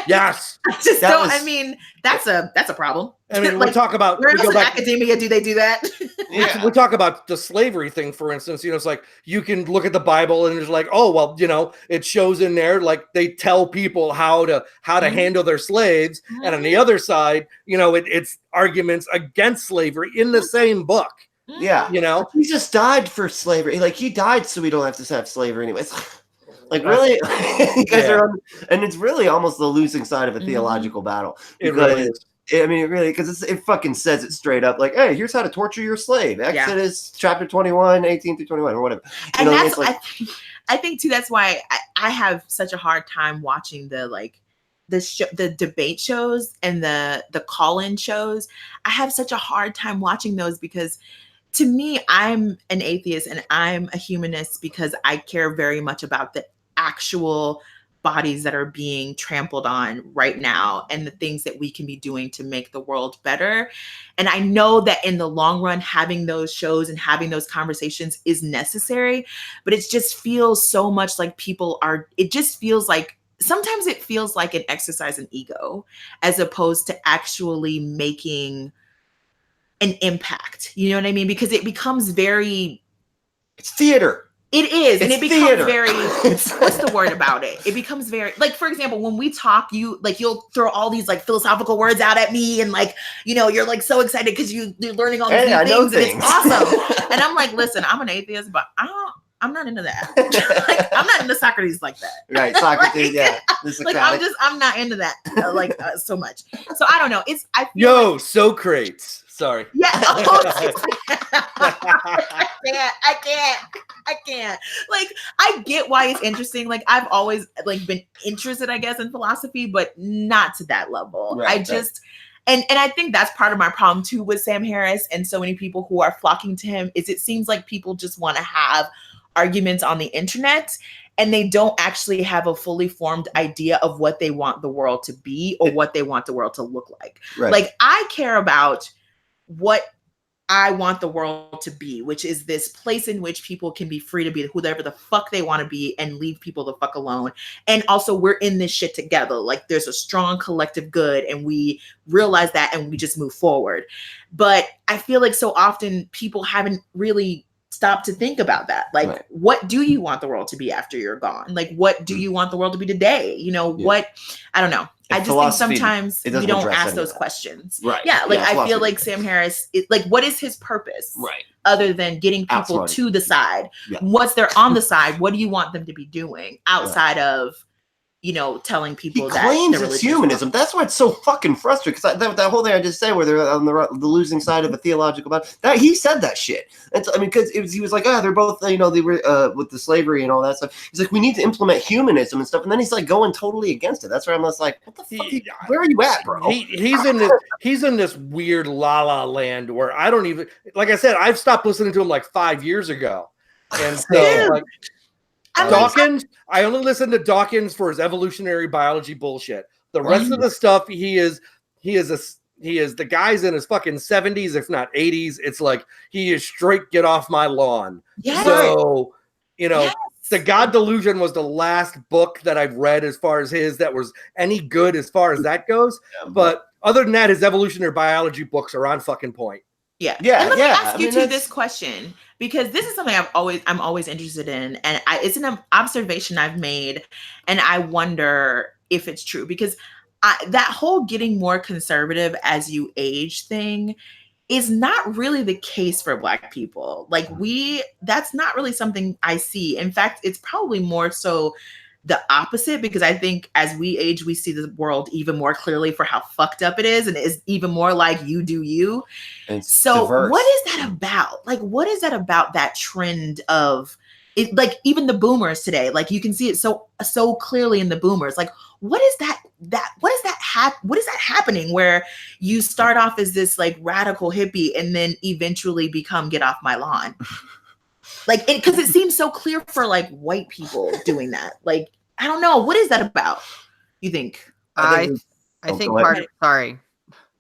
Speaker 1: Yes.
Speaker 3: I mean, that's a problem.
Speaker 1: I mean,
Speaker 3: like,
Speaker 1: we talk about
Speaker 3: where else in academia do they do that?
Speaker 1: We talk about the slavery thing, for instance. It's like you can look at the Bible and it's like, oh well, it shows in there like they tell people how to handle their slaves, and on the other side, it's arguments against slavery in the same book.
Speaker 4: Yeah, he just died for slavery. Like he died so we don't have to have slavery anyways. Like really, you guys are on, and it's really almost the losing side of a theological battle.
Speaker 1: It really is.
Speaker 4: I mean, it really, because it fucking says it straight up, like, hey, here's how to torture your slave. Exodus chapter 21, 18 through 21, or whatever.
Speaker 3: And that's, I think too, that's why I have such a hard time watching the debate shows and the call-in shows. I have such a hard time watching those, because to me, I'm an atheist and I'm a humanist because I care very much about the actual bodies that are being trampled on right now and the things that we can be doing to make the world better. And I know that in the long run, having those shows and having those conversations is necessary, but it just feels so much like sometimes it feels like an exercise in ego, as opposed to actually making an impact. You know what I mean? Because it becomes
Speaker 4: it's theater.
Speaker 3: It is. And it becomes
Speaker 4: theater.
Speaker 3: very, what's the word about it? It becomes very, like, for example, when we talk, you'll throw all these like philosophical words out at me, and like, you're like so excited because you're learning all these new things, and it's awesome. And I'm like, listen, I'm an atheist, but I'm not into that. Like, I'm not into Socrates like that.
Speaker 4: Right, Socrates, yeah.
Speaker 3: Like, I'm not into that so much. So I don't know. I feel
Speaker 1: Socrates. Sorry.
Speaker 3: Yeah. I can't. Like, I get why it's interesting. Like, I've always been interested, I guess, in philosophy, but not to that level.
Speaker 4: Right,
Speaker 3: and I think that's part of my problem too with Sam Harris and so many people who are flocking to him, is it seems like people just want to have arguments on the internet, and they don't actually have a fully formed idea of what they want the world to be or what they want the world to look like.
Speaker 4: Right.
Speaker 3: Like, I care about what I want the world to be, which is this place in which people can be free to be whoever the fuck they want to be and leave people the fuck alone. And also, we're in this shit together. Like, there's a strong collective good, and we realize that, and we just move forward. But I feel like so often people haven't really stopped to think about that. Like,
Speaker 4: Right.
Speaker 3: what do you want the world to be after you're gone? Like, what do you want the world to be today? You know, what, I don't know. I just think sometimes we don't ask those questions.
Speaker 4: Right.
Speaker 3: Yeah. Like, I feel like Sam Harris, like, what is his purpose?
Speaker 4: Right.
Speaker 3: Other than getting people to the side?
Speaker 4: Yeah.
Speaker 3: Once they're on the side, what do you want them to be doing outside of, you know, telling people
Speaker 4: he
Speaker 3: that
Speaker 4: claims it's humanism. That's why it's so fucking frustrating. Because that whole thing I just said, where they're on the losing side of a theological battle, that he said that shit. It's, I mean, because he was like, they're both, you know, they were with the slavery and all that stuff. He's like, we need to implement humanism and stuff, and then he's like going totally against it. That's where I'm just like, what the fuck? Where are you at, bro?
Speaker 1: He's in this weird la la land where I don't even, like I said, I've stopped listening to him like 5 years ago, and so like. Dawkins, I only listen to Dawkins for his evolutionary biology bullshit. The rest of the stuff, he is the guy's in his fucking 70s, if not 80s. It's like he is straight get off my lawn.
Speaker 3: Yes.
Speaker 1: So, you know, The God Delusion was the last book that I've read as far as his that was any good as far as that goes. But other than that, his evolutionary biology books are on fucking point.
Speaker 3: Yeah. And let me ask you this question, because this is something I'm always interested in, and it's an observation I've made, and I wonder if it's true, because that whole getting more conservative as you age thing is not really the case for Black people. Like, that's not really something I see. In fact, it's probably more so the opposite, because I think as we age, we see the world even more clearly for how fucked up it is, and it's even more like you do you. So diverse. What is that about? Like, what is that about, that trend of it? Like, even the boomers today, like, you can see it so clearly in the boomers. Like, what is that happening where you start off as this like radical hippie and then eventually become get off my lawn? Like, because it seems so clear for like white people doing that. Like, I don't know. What is that about, you think?
Speaker 2: I think part of, sorry.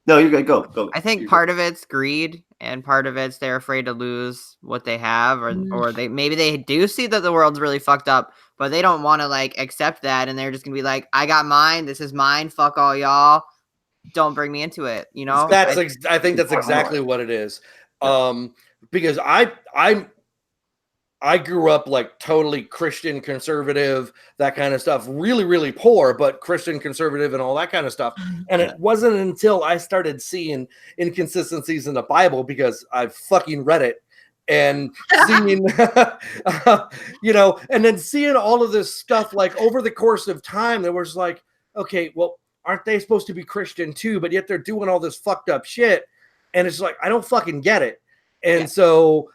Speaker 4: No, you're good. Go.
Speaker 2: I think part of it's greed, and part of it's they're afraid to lose what they have, or maybe they do see that the world's really fucked up, but they don't want to like accept that, and they're just gonna be like, I got mine, this is mine, fuck all y'all, don't bring me into it, you know?
Speaker 1: I think that's exactly what it is. Because I grew up like totally Christian conservative, that kind of stuff, really, really poor, but Christian conservative and all that kind of stuff. And it wasn't until I started seeing inconsistencies in the Bible, because I've fucking read it, and seeing, you know, and then seeing all of this stuff like over the course of time, there was like, okay, well, aren't they supposed to be Christian too? But yet they're doing all this fucked up shit. And it's like, I don't fucking get it. And so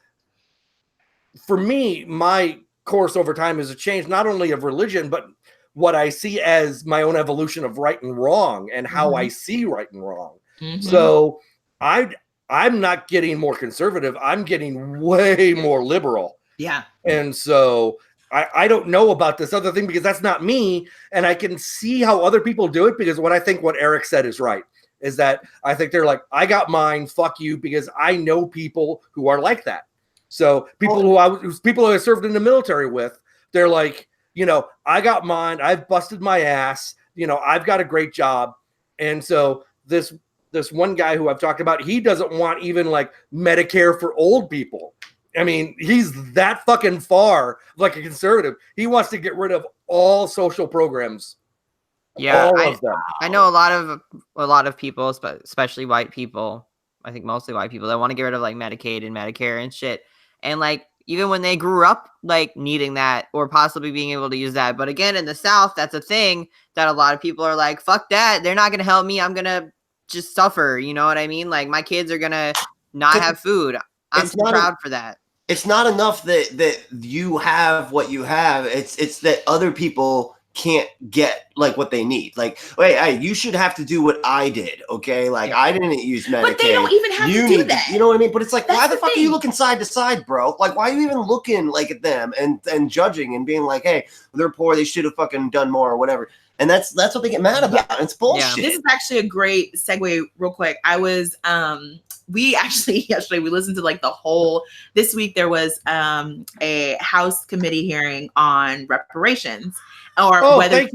Speaker 1: for me, my course over time is a change, not only of religion, but what I see as my own evolution of right and wrong, and how I see right and wrong. So I'm not getting more conservative. I'm getting way more liberal. Yeah. And so I don't know about this other thing, because that's not me. And I can see how other people do it, because what Eric said is right, is that I think they're like, I got mine, fuck you, because I know people who are like that. So people who I served in the military with, they're like, you know, I got mine, I've busted my ass, you know, I've got a great job. And so this one guy who I've talked about, he doesn't want even like Medicare for old people. I mean, he's that fucking far like a conservative. He wants to get rid of all social programs.
Speaker 2: Yeah, I know a lot of people, especially white people, I think mostly white people, that want to get rid of like Medicaid and Medicare and shit. And like, even when they grew up like needing that, or possibly being able to use that. But again, in the South, that's a thing that a lot of people are like, fuck that. They're not going to help me. I'm going to just suffer. You know what I mean? Like, my kids are going to not have food. I'm too proud for that.
Speaker 4: It's not enough that you have what you have. It's that other people can't get like what they need. Like, hey, you should have to do what I did, okay? Like, I didn't use Medicaid.
Speaker 3: But they don't even have to do that.
Speaker 4: You know what I mean? But it's like,
Speaker 3: That's
Speaker 4: why the
Speaker 3: the
Speaker 4: fuck
Speaker 3: thing.
Speaker 4: are you looking side to side, bro? Like, why are you even looking like at them and judging and being like, hey, they're poor, they should have fucking done more or whatever. And that's what they get mad about. It's bullshit.
Speaker 3: This is actually a great segue real quick. I was we actually yesterday we listened to like the whole this week there was a House committee hearing on reparations or whether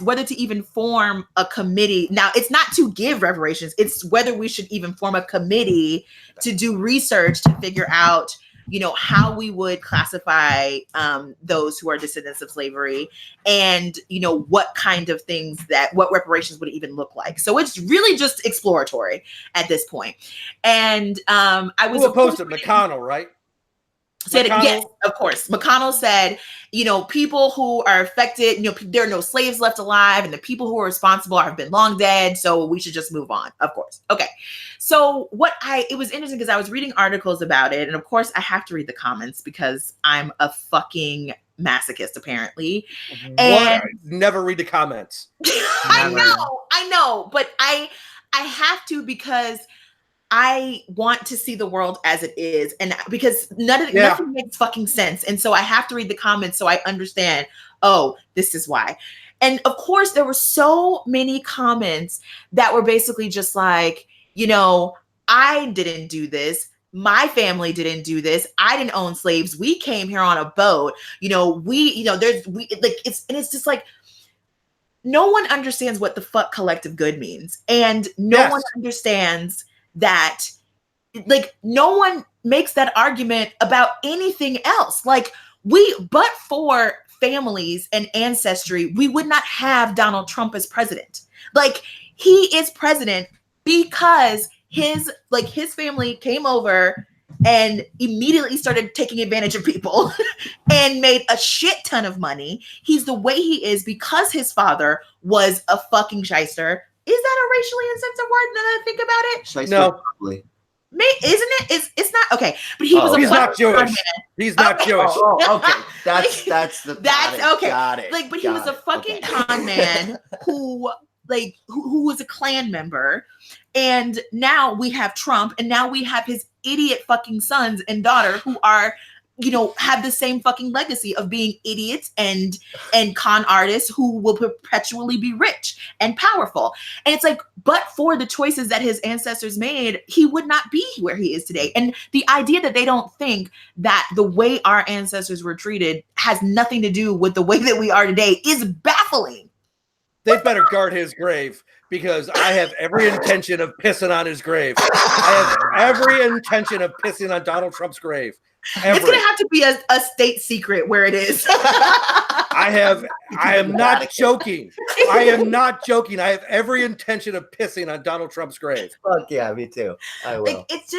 Speaker 3: whether to even form a committee. Now it's not to give reparations, it's whether we should even form a committee to do research to figure out, you know, how we would classify those who are descendants of slavery and, you know, what kind of things what reparations would even look like. So it's really just exploratory at this point. And I was
Speaker 1: opposed to McConnell, right?
Speaker 3: Said yes, of course. McConnell said, you know, people who are affected, you know, there are no slaves left alive, and the people who are responsible have been long dead, so we should just move on. Of course. Okay. So it was interesting because I was reading articles about it, and of course I have to read the comments because I'm a fucking masochist apparently. And
Speaker 1: never read the comments.
Speaker 3: I know, but I have to because I want to see the world as it is, and because nothing makes fucking sense, and so I have to read the comments so I understand. Oh, this is why. And of course, there were so many comments that were basically just like, you know, I didn't do this. My family didn't do this. I didn't own slaves. We came here on a boat. You know, it's just like no one understands what the fuck collective good means, and no one understands that, like, no one makes that argument about anything else. Like, but for families and ancestry, we would not have Donald Trump as president. Like, he is president because his family came over and immediately started taking advantage of people and made a shit ton of money. He's the way he is because his father was a fucking shyster. Is that a racially insensitive word now that I think about it?
Speaker 4: No. Probably.
Speaker 3: Isn't it? It's not okay. But he was
Speaker 1: he's not Jewish. He's not Jewish.
Speaker 4: Okay. That's
Speaker 3: okay.
Speaker 4: Got it.
Speaker 3: Like, but he was a fucking con man who was a Klan member. And now we have Trump, and now we have his idiot fucking sons and daughter who are, you know, have the same fucking legacy of being idiots and con artists who will perpetually be rich and powerful. And it's like, but for the choices that his ancestors made, he would not be where he is today. And the idea that they don't think that the way our ancestors were treated has nothing to do with the way that we are today is baffling.
Speaker 1: They better guard his grave, because I have every intention of pissing on his grave. I have every intention of pissing on Donald Trump's grave.
Speaker 3: It's going to have to be a state secret where it is.
Speaker 1: I am not joking. I am not joking. I have every intention of pissing on Donald Trump's grave.
Speaker 4: Fuck yeah, me too. I will.
Speaker 3: Like, it's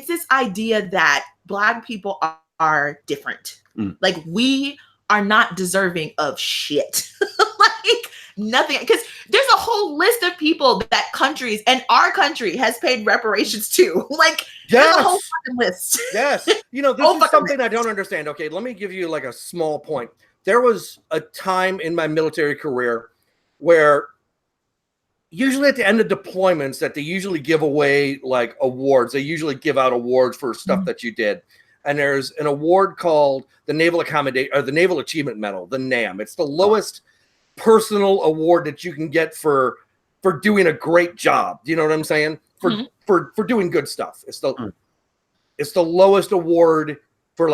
Speaker 3: this idea that Black people are different. Like, we are not deserving of shit. Like, nothing, because there's a whole list of people that countries and our country has paid reparations to. Like, there's a whole fucking list.
Speaker 1: Yes. You know, this is something I don't understand. Okay, let me give you like a small point. There was a time in my military career where usually at the end of deployments that they usually give away like awards. They usually give out awards for stuff that you did. And there's an award called the Naval Achievement Medal, the NAM. It's the lowest personal award that you can get for doing a great job. Do you know what I'm saying? For doing good stuff. It's the lowest award for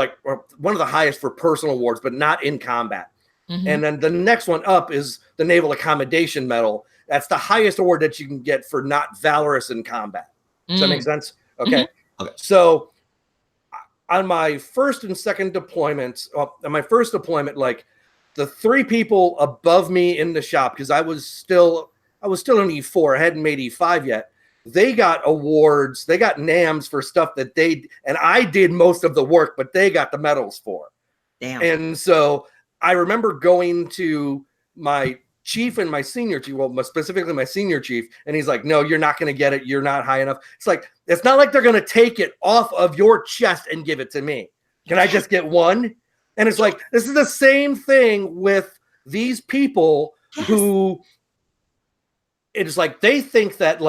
Speaker 1: one of the highest for personal awards, but not in combat. And then the next one up is the Naval Accommodation Medal. That's the highest award that you can get for not valorous in combat. Does that make sense? Okay.
Speaker 4: Okay.
Speaker 1: So on my first and second deployments, on my first deployment, like the three people above me in the shop, because I was still in E4, I hadn't made E5 yet. They got awards, they got NAMs for stuff that and I did most of the work, but they got the medals for.
Speaker 3: Damn.
Speaker 1: And so I remember going to my chief and my senior chief, well, specifically my senior chief, and he's like, no, you're not going to get it. You're not high enough. It's like, it's not like they're going to take it off of your chest and give it to me. Can I just get one? And it's like, this is the same thing with these people who, it's like, they think that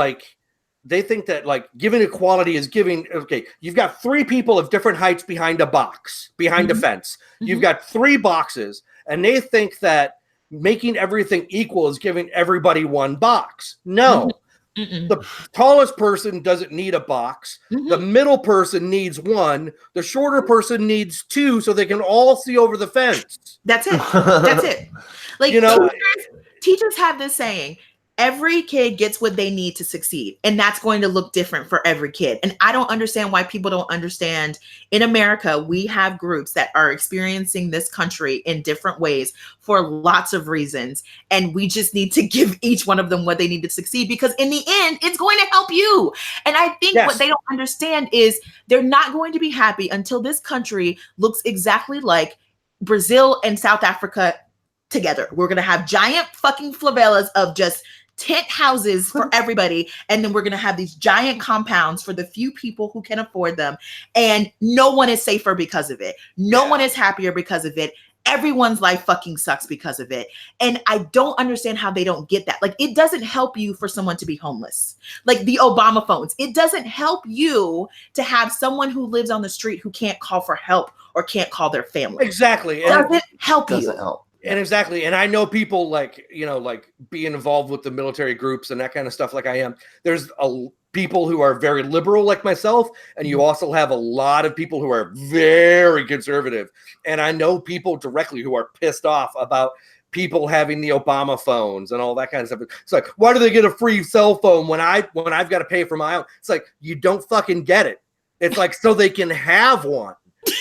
Speaker 1: giving equality is giving, okay, you've got 3 people of different heights behind a box, behind a fence. You've got 3 boxes, and they think that making everything equal is giving everybody 1 box. No. The tallest person doesn't need a box. The middle person needs 1. The shorter person needs 2 so they can all see over the fence.
Speaker 3: That's it. That's it. Like, teachers have this saying, every kid gets what they need to succeed, and that's going to look different for every kid. And I don't understand why people don't understand. In America, we have groups that are experiencing this country in different ways for lots of reasons, and we just need to give each one of them what they need to succeed, because in the end, it's going to help you. And I think what they don't understand is they're not going to be happy until this country looks exactly like Brazil and South Africa together. We're going to have giant fucking favelas of just tent houses for everybody, and then we're going to have these giant compounds for the few people who can afford them, and no one is safer because of it. No one is happier because of it. Everyone's life fucking sucks because of it. And I don't understand how they don't get that. Like, it doesn't help you for someone to be homeless. Like the Obama phones. It doesn't help you to have someone who lives on the street who can't call for help or can't call their family.
Speaker 1: Exactly.
Speaker 3: It doesn't help you.
Speaker 4: Doesn't help.
Speaker 1: And exactly. And I know people like, like being involved with the military groups and that kind of stuff like I am. There's people who are very liberal like myself, and you also have a lot of people who are very conservative. And I know people directly who are pissed off about people having the Obama phones and all that kind of stuff. It's like, why do they get a free cell phone when I've got to pay for my own? It's like, you don't fucking get it. It's like, so they can have one.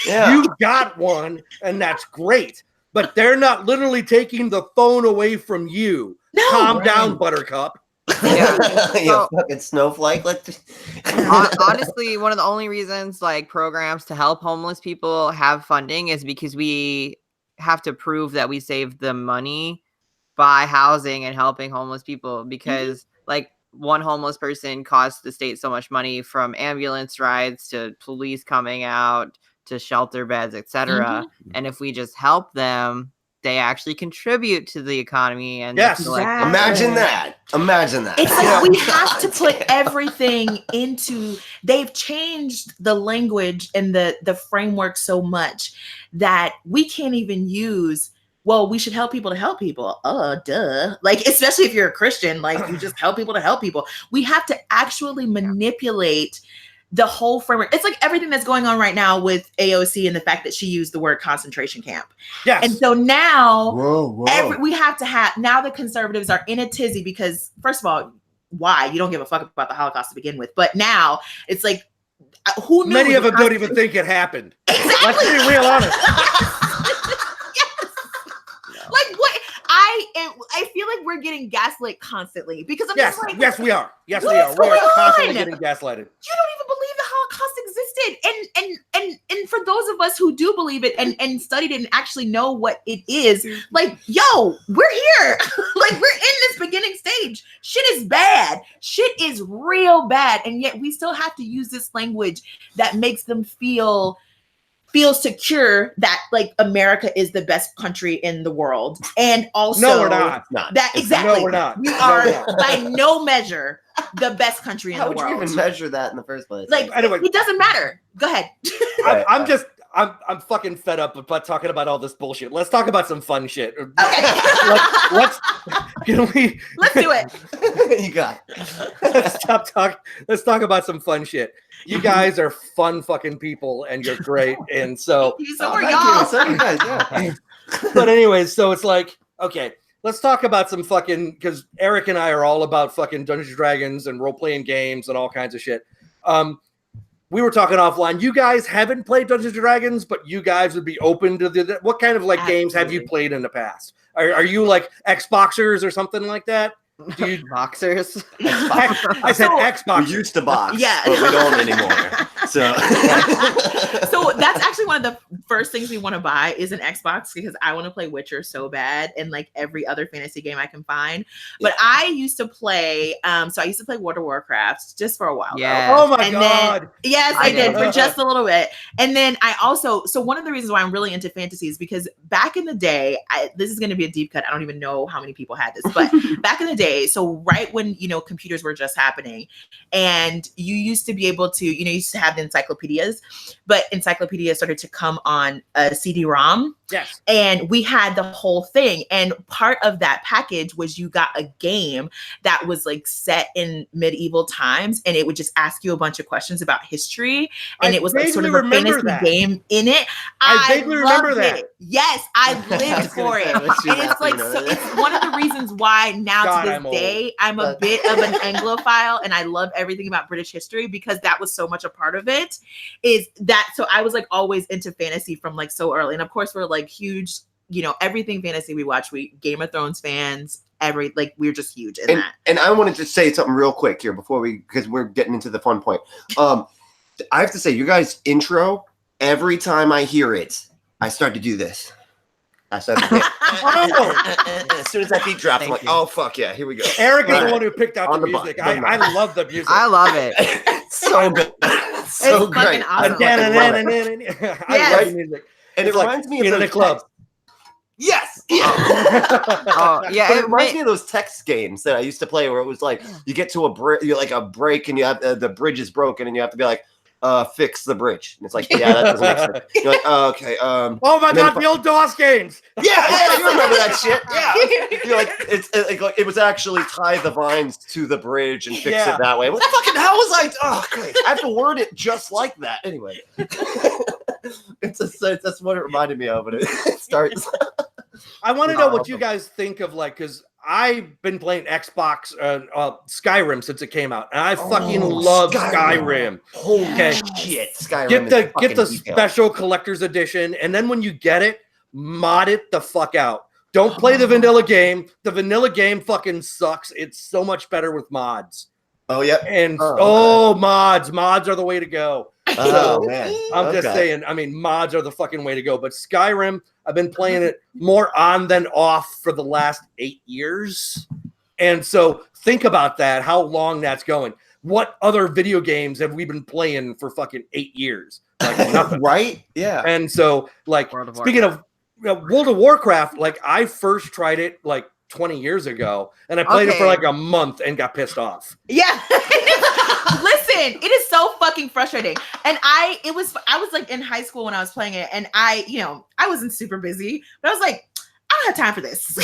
Speaker 4: Yeah.
Speaker 1: You got one, and that's great. But they're not literally taking the phone away from you.
Speaker 3: No,
Speaker 1: Calm down, Buttercup.
Speaker 2: Yeah.
Speaker 4: You fucking snowflake.
Speaker 2: Honestly, one of the only reasons like programs to help homeless people have funding is because we have to prove that we saved them money by housing and helping homeless people, because like one homeless person costs the state so much money, from ambulance rides to police coming out to shelter beds, etc. And if we just help them, they actually contribute to the economy. And
Speaker 4: Imagine that.
Speaker 3: It's like we have to put everything into. They've changed the language and the framework so much that we can't even use. Well, we should help people to help people. Duh. Like, especially if you're a Christian, like you just help people to help people. We have to actually manipulate the whole framework. It's like everything that's going on right now with AOC and the fact that she used the word concentration camp.
Speaker 1: Yes.
Speaker 3: And so now
Speaker 4: Whoa.
Speaker 3: now the conservatives are in a tizzy because, first of all, why? You don't give a fuck about the Holocaust to begin with. But now it's like, who knew?
Speaker 1: Many of them don't even think it happened.
Speaker 3: Exactly.
Speaker 1: Let's be real honest.
Speaker 3: Like, what? I feel like we're getting gaslit constantly because I'm just like,
Speaker 1: yes, we are. Yes,
Speaker 3: what
Speaker 1: we are.
Speaker 3: is
Speaker 1: We are
Speaker 3: going
Speaker 1: constantly
Speaker 3: on?
Speaker 1: getting gaslighted.
Speaker 3: You don't even believe the Holocaust existed. And for those of us who do believe it and studied it and actually know what it is, like, yo, we're here. Like, we're in this beginning stage. Shit is bad. Shit is real bad. And yet we still have to use this language that makes them feel secure that like America is the best country in the world. And also
Speaker 1: No, we're not.
Speaker 3: That exactly.
Speaker 1: No, we're not.
Speaker 3: We are by no measure the best country in
Speaker 4: How
Speaker 3: the
Speaker 4: would
Speaker 3: world.
Speaker 4: you even measure that in the first place?
Speaker 3: Like,
Speaker 1: Anyway.
Speaker 3: it doesn't matter. Go ahead.
Speaker 1: I'm fucking fed up about talking about all this bullshit. Let's talk about some fun shit.
Speaker 3: Okay.
Speaker 1: Let's do
Speaker 3: it.
Speaker 4: You got it.
Speaker 1: Let's talk about some fun shit. You guys are fun fucking people, and you're great. And so,
Speaker 3: So are
Speaker 4: Thank
Speaker 3: y'all.
Speaker 4: you. So you guys, yeah.
Speaker 1: but anyways, so it's like, okay, let's talk about some fucking, because Eric and I are all about fucking Dungeons and Dragons and role-playing games and all kinds of shit. We were talking offline. You guys haven't played Dungeons and Dragons, but you guys would be open to what kind of like games have you played in the past? Are you like Xboxers or something like that? Dude,
Speaker 2: Boxers.
Speaker 1: I said
Speaker 3: So-
Speaker 1: Xbox.
Speaker 4: We used to box,
Speaker 3: Yeah.
Speaker 4: but we don't anymore. So,
Speaker 3: So that's actually one of the first things we want to buy is an Xbox because I want to play Witcher so bad and like every other fantasy game I can find. But I used to play, so I used to play World of Warcraft just for a while.
Speaker 2: Yeah.
Speaker 1: Oh my
Speaker 3: And
Speaker 1: god.
Speaker 3: then, yes,
Speaker 2: I
Speaker 3: I did
Speaker 2: know.
Speaker 3: for just a little bit. And then I also, so one of the reasons why I'm really into fantasy is because back in the day, this is going to be a deep cut. I don't even know how many people had this, but back in the day, so right when, computers were just happening and you used to be able to, you used to have the encyclopedias, but encyclopedias started to come on a CD-ROM.
Speaker 1: Yes.
Speaker 3: And we had the whole thing. And part of that package was you got a game that was like set in medieval times. And it would just ask you a bunch of questions about history. And
Speaker 1: I
Speaker 3: it was like sort of
Speaker 1: vaguely
Speaker 3: a fantasy
Speaker 1: remember that.
Speaker 3: game in it.
Speaker 1: I vaguely remember
Speaker 3: loved
Speaker 1: that.
Speaker 3: it. Yes, I
Speaker 4: I
Speaker 3: lived
Speaker 4: was gonna
Speaker 3: for
Speaker 4: say,
Speaker 3: it.
Speaker 4: I wish you
Speaker 3: And it's like,
Speaker 4: happy,
Speaker 3: so
Speaker 4: you know?
Speaker 3: it's one of the reasons why now
Speaker 1: God,
Speaker 3: to this
Speaker 1: I'm old.
Speaker 3: day, I'm a
Speaker 4: But-
Speaker 3: bit of an Anglophile and I love everything about British history because that was so much a part of it. Is that, so I was like always into fantasy from like so early. And of course we're like huge, everything fantasy we watch, we Game of Thrones fans, we're just huge in that.
Speaker 4: And I wanted to say something real quick here because we're getting into the fun point. I have to say, you guys' intro, every time I hear it, I start to do this. I start to as soon as that beat drops, I'm
Speaker 2: Thank
Speaker 4: like,
Speaker 2: you.
Speaker 4: oh, fuck yeah, here we go.
Speaker 1: Eric is
Speaker 4: All
Speaker 1: the
Speaker 4: right.
Speaker 1: one who picked out
Speaker 4: On
Speaker 1: the
Speaker 4: the
Speaker 1: music.
Speaker 4: button.
Speaker 1: I love the music.
Speaker 2: I love it.
Speaker 4: It's so good. It's so
Speaker 3: It's fucking
Speaker 4: great.
Speaker 3: awesome.
Speaker 4: I fucking love it.
Speaker 1: I
Speaker 3: Yes.
Speaker 1: love music.
Speaker 4: And
Speaker 1: It's
Speaker 4: it
Speaker 1: like
Speaker 4: reminds me of
Speaker 1: being in
Speaker 4: those
Speaker 1: a club.
Speaker 4: text- Yes.
Speaker 2: Oh, yeah.
Speaker 4: But it reminds me of those text games that I used to play where it was like you get to you're like a break and you have the bridge is broken and you have to be like, fix the bridge. And it's like, yeah, that doesn't make sense. You're like, oh, okay.
Speaker 1: Oh my
Speaker 4: And then
Speaker 1: god, the old DOS games.
Speaker 4: yeah, you remember that shit. Yeah. You're like, it was actually tie the vines to the bridge and fix
Speaker 1: Yeah.
Speaker 4: it that way. What the fucking hell was I? Oh, great. I have to word it just like that. Anyway. That's what it reminded me of. And it starts.
Speaker 1: I want to know what you guys think of because I've been playing Xbox Skyrim since it came out, and I fucking love Skyrim.
Speaker 4: Holy
Speaker 1: Okay.
Speaker 4: shit. Skyrim
Speaker 1: Get
Speaker 4: is
Speaker 1: the
Speaker 4: fucking detailed.
Speaker 1: special collector's edition, and then when you get it, mod it the fuck out. Don't play the vanilla game. The vanilla game fucking sucks. It's so much better with mods.
Speaker 4: Oh, yeah.
Speaker 1: And
Speaker 4: Oh,
Speaker 1: mods are the way to go.
Speaker 4: Oh, man.
Speaker 1: I'm just saying, mods are the fucking way to go. But Skyrim, I've been playing it more on than off for the last 8 years. And so think about that, how long that's going. What other video games have we been playing for fucking 8 years? Like nothing.
Speaker 4: Right? Yeah.
Speaker 1: And so, speaking of World of Warcraft, I first tried it 20 years ago, and I played it for a month and got pissed off.
Speaker 3: Yeah. Listen, it is so fucking frustrating. And I was in high school when I was playing it, and I wasn't super busy, but I was like, I don't have time for this.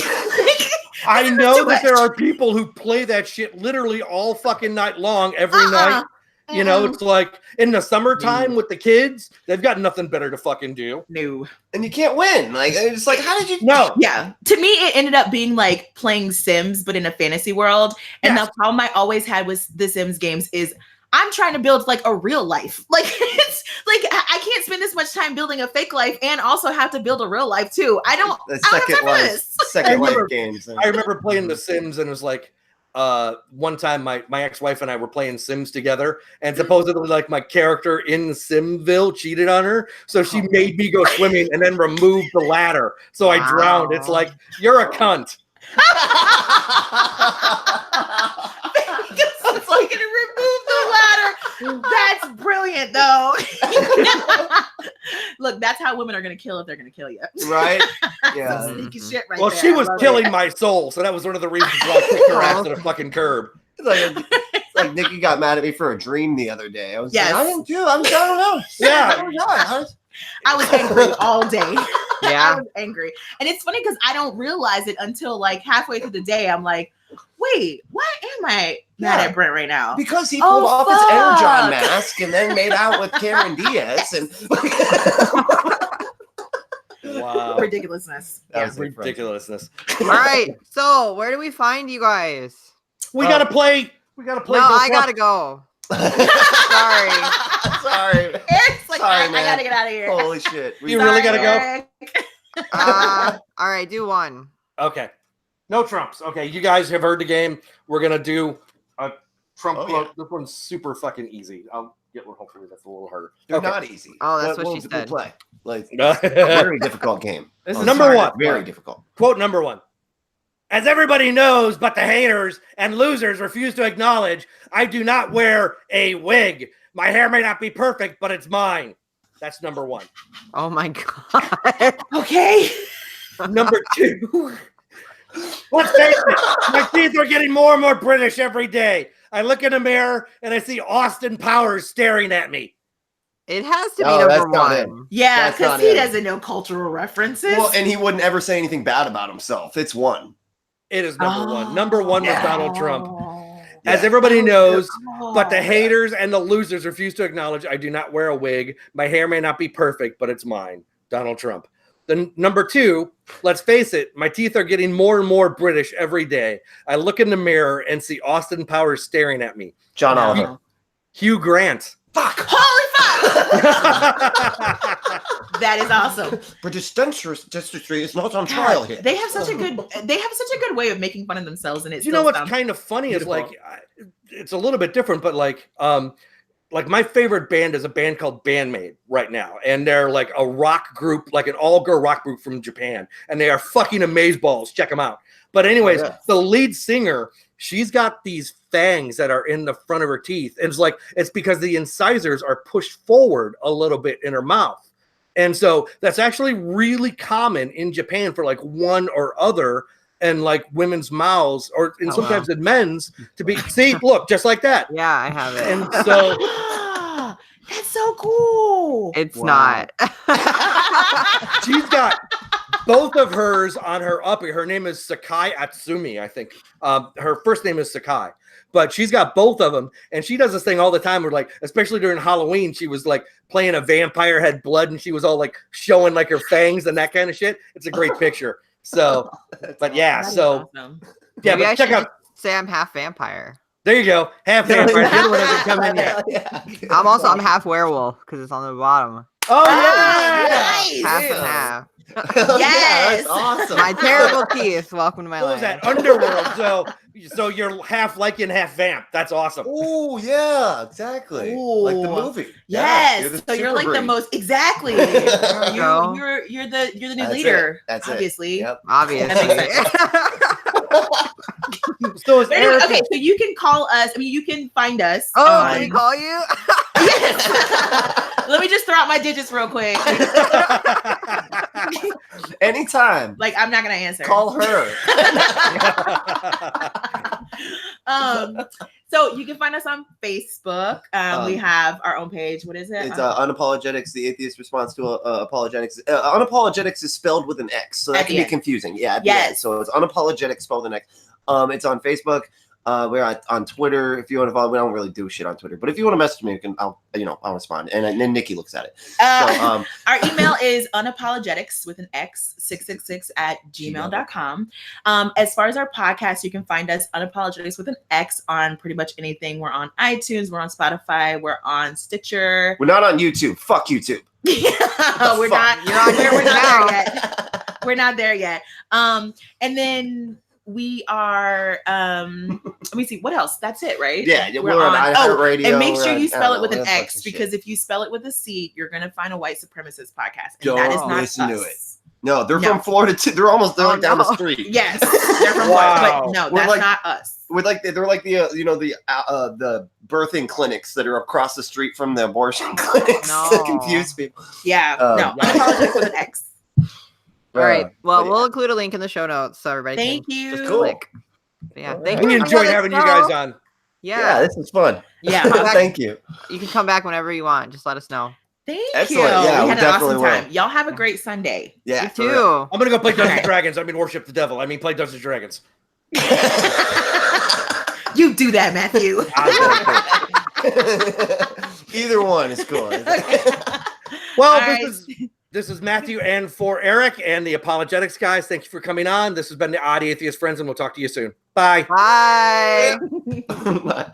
Speaker 1: I know that there
Speaker 3: much.
Speaker 1: are people who play that shit literally all fucking night long, every night. It's like in the summertime with the kids, they've got nothing better to fucking do.
Speaker 3: No.
Speaker 4: And you can't win. It's like, how did you?
Speaker 1: No.
Speaker 3: Yeah. To me, it ended up being like playing Sims, but in a fantasy world. And
Speaker 1: Yes.
Speaker 3: the problem I always had with the Sims games is I'm trying to build a real life. It's I can't spend this much time building a fake life and also have to build a real life too. I don't
Speaker 4: The
Speaker 3: have time
Speaker 4: second
Speaker 3: for
Speaker 4: life,
Speaker 3: this.
Speaker 4: second life
Speaker 1: remember-
Speaker 4: games.
Speaker 1: I remember playing The Sims, and it was one time my ex-wife and I were playing Sims together, and supposedly my character in Simville cheated on her, so she made me go swimming and then remove the ladder, so I drowned. It's like, you're a cunt.
Speaker 3: It's like gonna remove the ladder. That's brilliant, though. Look, that's how women are gonna kill if they're gonna kill you.
Speaker 4: Right?
Speaker 3: Some
Speaker 4: Yeah.
Speaker 3: sneaky shit right
Speaker 1: Well,
Speaker 3: there.
Speaker 1: she
Speaker 3: I
Speaker 1: was
Speaker 3: love
Speaker 1: killing
Speaker 3: it.
Speaker 1: my soul, so that was one of the reasons why I kicked her ass to the fucking curb.
Speaker 4: It's like Nikki got mad at me for a dream the other day. I was
Speaker 3: Yes.
Speaker 4: like, I didn't do it. I don't know.
Speaker 1: Yeah.
Speaker 4: I don't know.
Speaker 3: I was angry all day.
Speaker 2: Yeah.
Speaker 3: I was angry. And it's funny because I don't realize it until halfway through the day. I'm like, wait, why am I mad at Brent right now?
Speaker 4: Because he pulled off his Air John
Speaker 3: fuck.
Speaker 4: mask and then made out with Cameron Diaz. And
Speaker 1: Wow.
Speaker 3: Ridiculousness.
Speaker 4: That
Speaker 3: Yeah.
Speaker 4: was
Speaker 1: Ridiculousness.
Speaker 2: All right. So where do we find you guys?
Speaker 1: We gotta play. We gotta play.
Speaker 2: No,
Speaker 1: Go
Speaker 2: I
Speaker 1: Fuck.
Speaker 2: gotta go.
Speaker 4: Sorry.
Speaker 3: Eric's like,
Speaker 4: Sorry,
Speaker 3: I
Speaker 4: man.
Speaker 3: gotta get out of here.
Speaker 4: Holy shit.
Speaker 1: You really gotta go?
Speaker 3: Eric.
Speaker 2: All right, do one.
Speaker 1: Okay. No Trumps. Okay, you guys have heard the game. We're gonna do a Trump quote. This one's super fucking easy. I'll get one. Hopefully, that's a little harder.
Speaker 4: They're not easy.
Speaker 2: Oh, that's what she
Speaker 4: we'll
Speaker 2: said.
Speaker 4: Play. Like a very difficult game.
Speaker 1: This is number one.
Speaker 4: Very difficult.
Speaker 1: Quote number one. As everybody knows, but the haters and losers refuse to acknowledge, I do not wear a wig. My hair may not be perfect, but it's mine. That's number one.
Speaker 2: Oh my god.
Speaker 3: Okay.
Speaker 1: Number two. Let's face it, my teeth are getting more and more British every day. I look in the mirror and I see Austin Powers staring at me.
Speaker 2: It has to be
Speaker 4: No, that's
Speaker 2: number
Speaker 4: not
Speaker 2: one.
Speaker 3: Yeah,
Speaker 4: That's
Speaker 3: because
Speaker 4: not
Speaker 3: he
Speaker 4: it.
Speaker 3: doesn't know cultural references.
Speaker 4: Well, and he wouldn't ever say anything bad about himself. It's one.
Speaker 1: It is number one. Number one was Donald Trump.
Speaker 4: Yeah.
Speaker 1: As everybody knows, but the haters and the losers refuse to acknowledge, I do not wear a wig. My hair may not be perfect, but it's mine. Donald Trump. Then number two, let's face it, my teeth are getting more and more British every day. I look in the mirror and see Austin Powers staring at me.
Speaker 4: John Oliver.
Speaker 1: Hugh Grant.
Speaker 4: Fuck.
Speaker 3: Holy fuck! That is awesome.
Speaker 4: British dentistry is not on trial here.
Speaker 3: They have such a good way of making fun of themselves, and it's
Speaker 1: You know what's kind of funny is like it's a little bit different, but like my favorite band is a band called Bandmate right now, and they're like a rock group, like an all-girl rock group from Japan, and they are fucking amazeballs. Check them out. But anyways, the lead singer, she's got these fangs that are in the front of her teeth, and it's because the incisors are pushed forward a little bit in her mouth. And so that's actually really common in Japan for like one or other and like women's mouths or sometimes in men's to be look just like that.
Speaker 2: Yeah, I have it.
Speaker 1: And so
Speaker 3: that's so cool.
Speaker 2: It's not.
Speaker 1: she's got both of hers on her uppie. Her name is Sakai Atsumi, I think. Her first name is Sakai. But she's got both of them, and she does this thing all the time where, like, especially during Halloween, she was like playing a vampire, had blood, and she was all like showing like her fangs and that kind of shit. It's a great picture. So, but yeah, so
Speaker 3: awesome.
Speaker 1: yeah,
Speaker 2: Maybe
Speaker 1: but check out.
Speaker 2: Say I'm half vampire.
Speaker 1: There you go, half vampire. The other one hasn't come in yet.
Speaker 2: I'm half werewolf because it's on the bottom.
Speaker 1: Oh yeah,
Speaker 3: nice.
Speaker 2: Half and half.
Speaker 3: Yes.
Speaker 4: That's awesome.
Speaker 2: My terrible teeth. Welcome to my
Speaker 1: what
Speaker 2: life.
Speaker 1: was that? Underworld. So you're half Lycan, half vamp. That's awesome.
Speaker 4: Oh yeah, exactly. Like the movie.
Speaker 3: Yes.
Speaker 4: Yeah,
Speaker 3: you're like the
Speaker 4: breed.
Speaker 3: most exactly.
Speaker 2: you go.
Speaker 3: You're the new
Speaker 4: That's
Speaker 3: leader.
Speaker 4: That's
Speaker 3: obviously.
Speaker 4: Yep.
Speaker 2: Obviously.
Speaker 1: So is
Speaker 3: Anyway,
Speaker 1: Eric.
Speaker 3: okay, so you can call us. I mean, you can find us.
Speaker 2: Oh, can we call you?
Speaker 3: Let me just throw out my digits real quick.
Speaker 4: Anytime.
Speaker 3: Like, I'm not gonna answer.
Speaker 4: Call her.
Speaker 3: So you can find us on Facebook. We have our own page. What is it?
Speaker 4: It's Unapologetix, the atheist response to apologetics. Unapologetics is spelled with an X, so that
Speaker 3: At
Speaker 4: can
Speaker 3: the
Speaker 4: be
Speaker 3: end.
Speaker 4: confusing. Yeah, at the
Speaker 3: Yes.
Speaker 4: end. So it's Unapologetics spelled with an X. It's on Facebook. We're on Twitter. If you want to follow, we don't really do shit on Twitter, but if you want to message me, I'll respond. And then Nikki looks at it. So,
Speaker 3: our email is unapologetics with an X 666 at gmail.com. As far as our podcast, you can find us Unapologetics with an X on pretty much anything. We're on iTunes, we're on Spotify, we're on Stitcher.
Speaker 4: we're not on YouTube. Fuck YouTube.
Speaker 3: We're not.
Speaker 2: You're on
Speaker 3: we're not
Speaker 2: now.
Speaker 3: there yet. We're not there yet. And then we are. Let me see. What else? That's it, right?
Speaker 4: Yeah, we're on iHeartRadio.
Speaker 3: And make sure
Speaker 4: we're
Speaker 3: you
Speaker 4: on-
Speaker 3: spell it with
Speaker 4: all
Speaker 3: an
Speaker 4: that
Speaker 3: X,
Speaker 4: fucking
Speaker 3: because
Speaker 4: shit.
Speaker 3: if you spell it with a C, you're gonna find a white supremacist podcast, and
Speaker 4: Don't
Speaker 3: that is not
Speaker 4: listen to
Speaker 3: us.
Speaker 4: it. No, they're
Speaker 3: No.
Speaker 4: from Florida too. They're like down the
Speaker 2: no.
Speaker 4: street.
Speaker 3: Yes, they're from
Speaker 1: Wow.
Speaker 3: Florida, but no,
Speaker 4: We're
Speaker 3: that's
Speaker 4: like-
Speaker 3: not us.
Speaker 4: They're like the the birthing clinics that are across the street from the abortion clinics to
Speaker 2: No.
Speaker 4: confuse people.
Speaker 3: Yeah, no,
Speaker 4: Yeah.
Speaker 3: unapologetic with an X.
Speaker 2: All right. Well,
Speaker 4: but
Speaker 2: we'll include a link in the show notes so everybody
Speaker 3: Thank
Speaker 2: can
Speaker 3: you.
Speaker 4: That's cool.
Speaker 2: click. Yeah.
Speaker 4: All
Speaker 2: Thank
Speaker 4: right.
Speaker 1: We
Speaker 2: you. for
Speaker 1: enjoyed
Speaker 2: coming
Speaker 1: having you
Speaker 2: on the
Speaker 1: guys
Speaker 2: show.
Speaker 1: on.
Speaker 4: Yeah, this is fun.
Speaker 3: Yeah,
Speaker 4: Thank you.
Speaker 2: You can come back whenever you want. Just let us know.
Speaker 3: thank
Speaker 4: Excellent.
Speaker 3: you.
Speaker 4: Yeah,
Speaker 3: we
Speaker 4: we
Speaker 3: had an awesome
Speaker 4: definitely will.
Speaker 3: time. Y'all have a great Sunday.
Speaker 4: Yeah,
Speaker 2: You
Speaker 4: for real.
Speaker 2: too.
Speaker 1: I'm gonna go play Dungeons
Speaker 3: Okay.
Speaker 1: and Dragons. I mean, worship the devil. I mean, play Dungeons and Dragons.
Speaker 3: You do that, Matthew.
Speaker 4: Either one is cool.
Speaker 1: Well,
Speaker 3: All
Speaker 1: this
Speaker 3: right.
Speaker 1: is This is Matthew and for Eric and the Apologetics guys. Thank you for coming on. This has been the Odd Atheist Friends, and we'll talk to you soon. Bye.
Speaker 2: Bye.
Speaker 4: Bye.